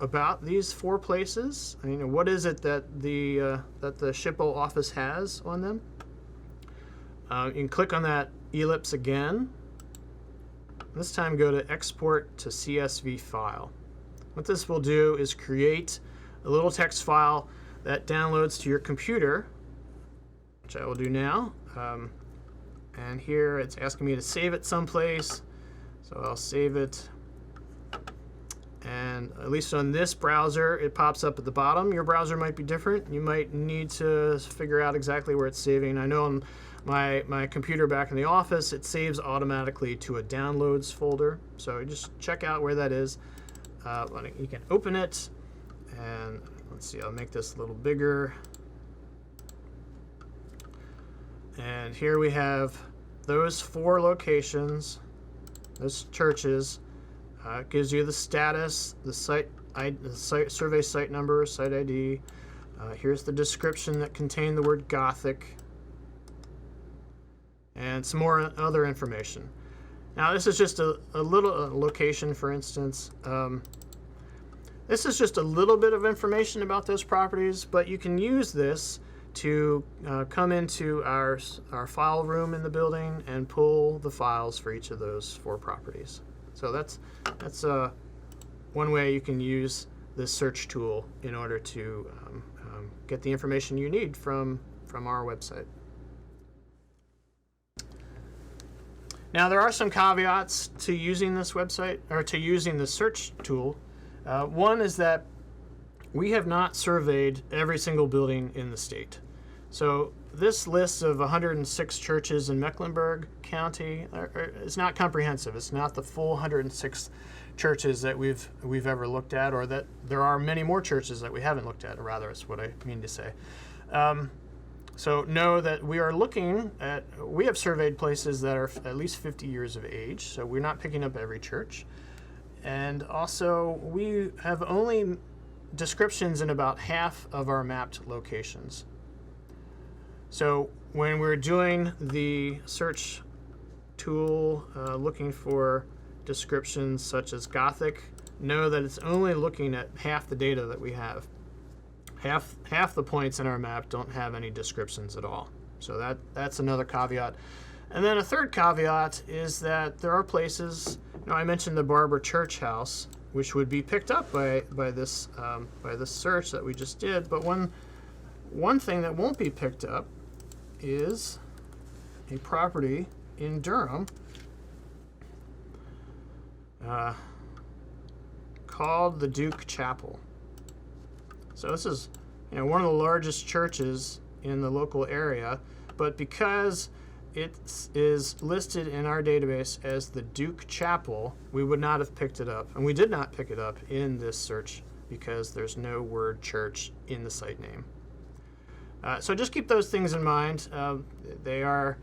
about these 4 places. What is it that the SHPO office has on them? You can click on that ellipse again. This time go to export to CSV file. What this will do is create a little text file that downloads to your computer, which I will do now. And here it's asking me to save it someplace. So I'll save it. And at least on this browser, it pops up at the bottom. Your browser might be different. You might need to figure out exactly where it's saving. I know on my computer back in the office, it saves automatically to a downloads folder. So just check out where that is. You can open it. And let's see, I'll make this a little bigger. And here we have those 4 locations, those churches. It gives you the status, the survey site number, site ID. Here's the description that contained the word Gothic, and some more other information. Now this is just a little location, for instance. This is just a little bit of information about those properties, but you can use this to come into our file room in the building and pull the files for each of those 4 properties. So that's one way you can use this search tool in order to get the information you need from our website. Now there are some caveats to using this website, or to using the search tool. One is that we have not surveyed every single building in the state. So this list of 106 churches in Mecklenburg County is not comprehensive. It's not the full 106 churches that we've ever looked at, or that there are many more churches that we haven't looked at, or rather, is what I mean to say. So know that we have surveyed places that are at least 50 years of age, so we're not picking up every church. And also, we have only descriptions in about half of our mapped locations. So when we're doing the search tool, looking for descriptions such as Gothic, know that it's only looking at half the data that we have. Half the points in our map don't have any descriptions at all. So that's another caveat. And then a third caveat is that there are places, I mentioned the Barber Church House, which would be picked up by this search that we just did. But one thing that won't be picked up is a property in Durham called the Duke Chapel. So this is one of the largest churches in the local area, but because it is listed in our database as the Duke Chapel, we would not have picked it up. And we did not pick it up in this search because there's no word church in the site name. So just keep those things in mind. They are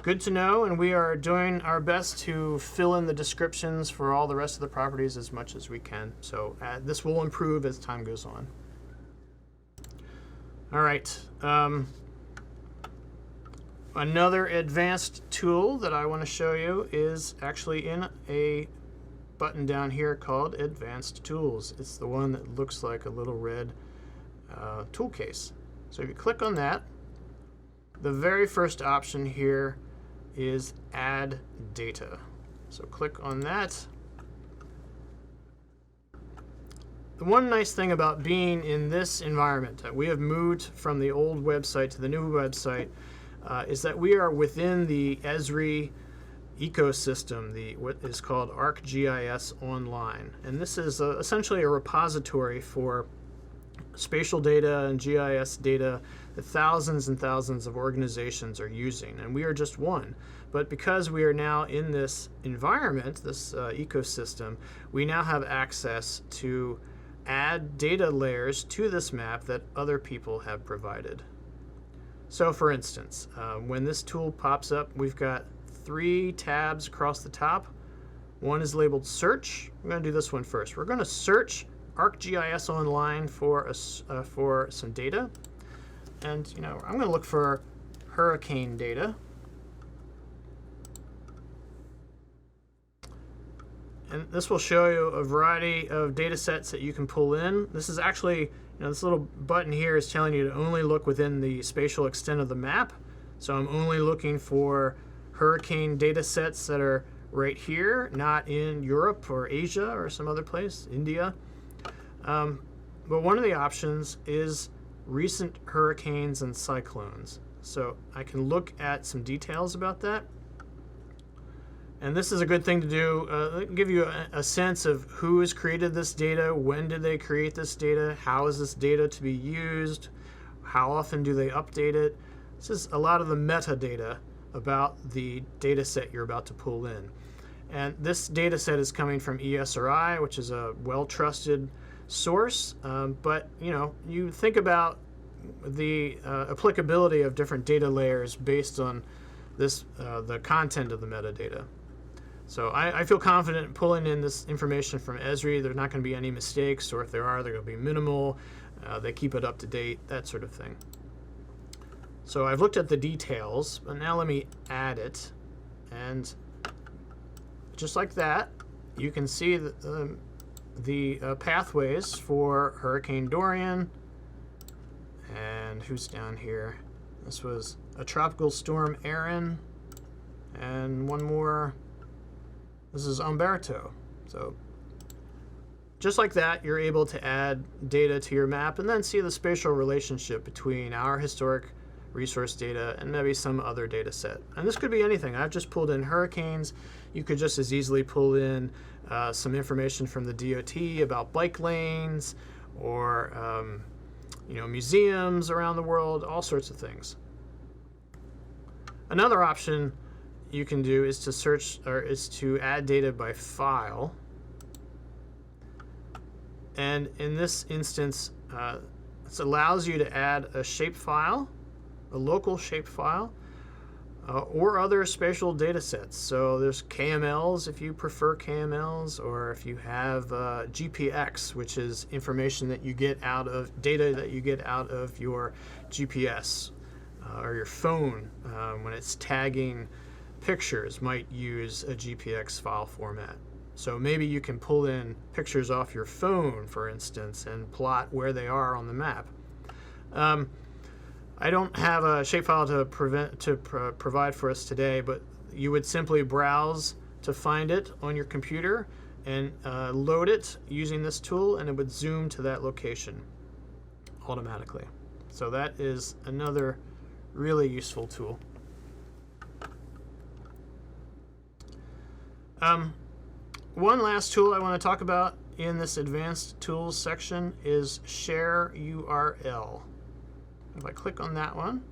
good to know, and we are doing our best to fill in the descriptions for all the rest of the properties as much as we can. So this will improve as time goes on. All right. Another advanced tool that I want to show you is actually in a button down here called Advanced Tools. It's the one that looks like a little red tool case. So if you click on that, the very first option here is Add Data. So click on that. The one nice thing about being in this environment, that we have moved from the old website to the new website, is that we are within the Esri ecosystem, what is called ArcGIS Online. And this is essentially a repository for spatial data and GIS data that thousands and thousands of organizations are using, and we are just one. But because we are now in this environment, this ecosystem, we now have access to add data layers to this map that other people have provided. So for instance, when this tool pops up, we've got 3 tabs across the top. One is labeled Search. We're going to do this one first. We're going to search ArcGIS Online for some data, and I'm going to look for hurricane data, and this will show you a variety of data sets that you can pull in. This is actually, this little button here is telling you to only look within the spatial extent of the map. So I'm only looking for hurricane data sets that are right here, not in Europe or Asia or some other place, India. But one of the options is recent hurricanes and cyclones. So I can look at some details about that. And this is a good thing to do, give you a sense of who has created this data, when did they create this data, how is this data to be used, how often do they update it. This is a lot of the metadata about the data set you're about to pull in. And this data set is coming from ESRI, which is a well-trusted source, but you think about the applicability of different data layers based on this the content of the metadata. So I feel confident in pulling in this information from Esri. There's not going to be any mistakes, or if there are, they're going to be minimal. They keep it up to date, that sort of thing. So I've looked at the details, but now let me add it, and just like that, you can see the pathways for Hurricane Dorian. And who's down here? This was a tropical storm Erin, and one more. This is Umberto. So just like that, you're able to add data to your map and then see the spatial relationship between our historic resource data and maybe some other data set. And this could be anything. I've just pulled in hurricanes. You could just as easily pull in some information from the DOT about bike lanes, or museums around the world, all sorts of things. Another option you can do is to search, or is to add data by file. And in this instance, this allows you to add a shapefile, a local shapefile, or other spatial data sets. So there's KMLs if you prefer KMLs, or if you have GPX, which is information that you get out of, data that you get out of your GPS or your phone when it's tagging pictures, might use a GPX file format. So maybe you can pull in pictures off your phone, for instance, and plot where they are on the map. I don't have a shapefile to provide for us today, but you would simply browse to find it on your computer and load it using this tool, and it would zoom to that location automatically. So that is another really useful tool. One last tool I want to talk about in this advanced tools section is share URL. If I click on that one,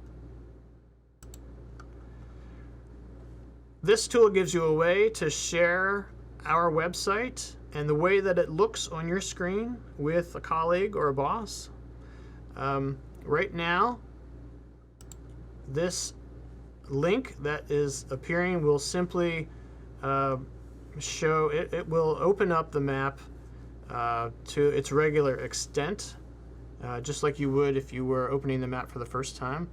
this tool gives you a way to share our website and the way that it looks on your screen with a colleague or a boss. Right now, this link that is appearing will simply show, it will open up the map to its regular extent, just like you would if you were opening the map for the first time.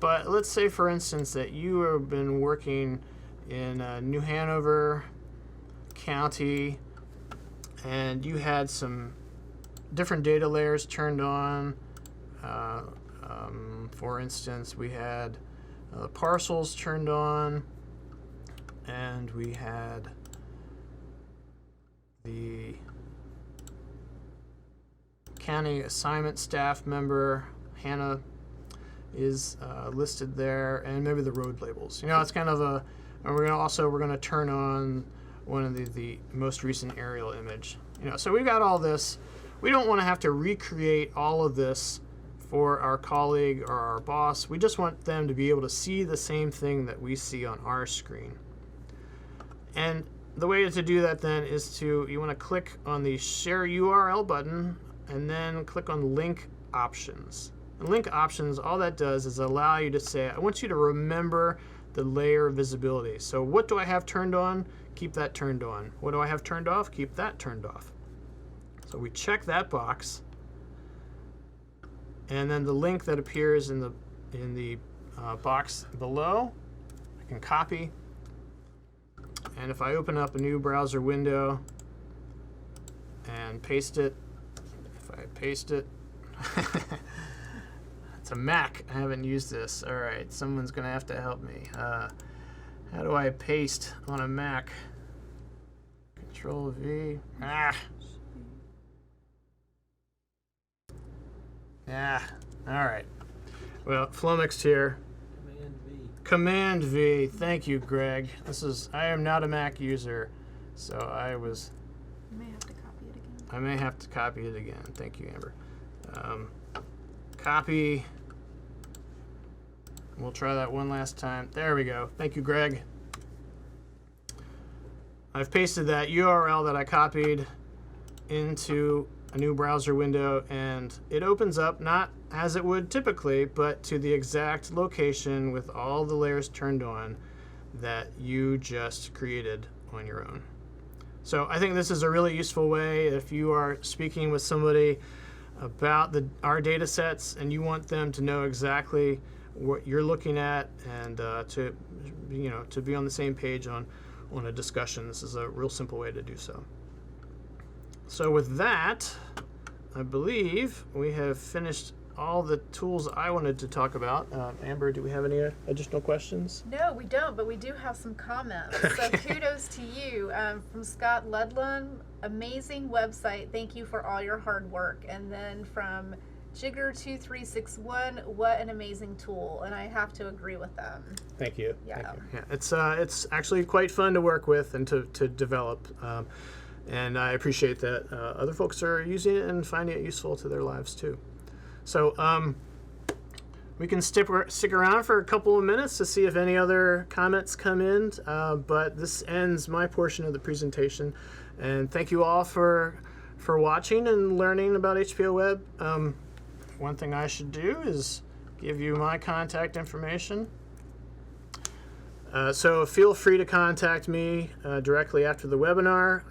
But let's say, for instance, that you have been working in New Hanover County and you had some different data layers turned on. For instance, we had parcels turned on, and we had the county assignment staff member, Hannah, is listed there, and maybe the road labels. It's kind of a, and we're gonna turn on one of the most recent aerial image. So we've got all this. We don't want to have to recreate all of this for our colleague or our boss. We just want them to be able to see the same thing that we see on our screen. And the way to do that then is you want to click on the Share URL button and then click on Link Options. And Link Options, all that does is allow you to say, I want you to remember the layer visibility. So what do I have turned on? Keep that turned on. What do I have turned off? Keep that turned off. So we check that box, and then the link that appears in the box below, I can copy. And if I open up a new browser window and paste it, if I paste it, it's a Mac. I haven't used this. All right, someone's going to have to help me. How do I paste on a Mac? Control V. All right. Well, flummoxed here. Command V. Thank you, Greg. I am not a Mac user, so I was. You may have to copy it again. I may have to copy it again. Thank you, Amber. Copy. We'll try that one last time. There we go. Thank you, Greg. I've pasted that URL that I copied into a new browser window, and it opens up not as it would typically, but to the exact location with all the layers turned on that you just created on your own. So I think this is a really useful way if you are speaking with somebody about our data sets and you want them to know exactly what you're looking at, and to be on the same page on a discussion. This is a real simple way to do so. So with that, I believe we have finished all the tools I wanted to talk about. Amber, do we have any additional questions? No, we don't, but we do have some comments. So kudos to you. From Scott Ludlund, amazing website. Thank you for all your hard work. And then from Jigger2361, what an amazing tool. And I have to agree with them. Thank you. Yeah. Thank you. Yeah, it's actually quite fun to work with and to develop. And I appreciate that other folks are using it and finding it useful to their lives too. So we can stick around for a couple of minutes to see if any other comments come in, but this ends my portion of the presentation. And thank you all for watching and learning about HPO Web. One thing I should do is give you my contact information. So feel free to contact me directly after the webinar.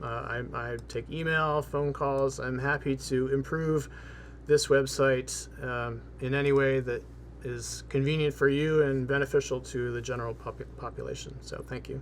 I take email, phone calls. I'm happy to improve this website in any way that is convenient for you and beneficial to the general population. So thank you.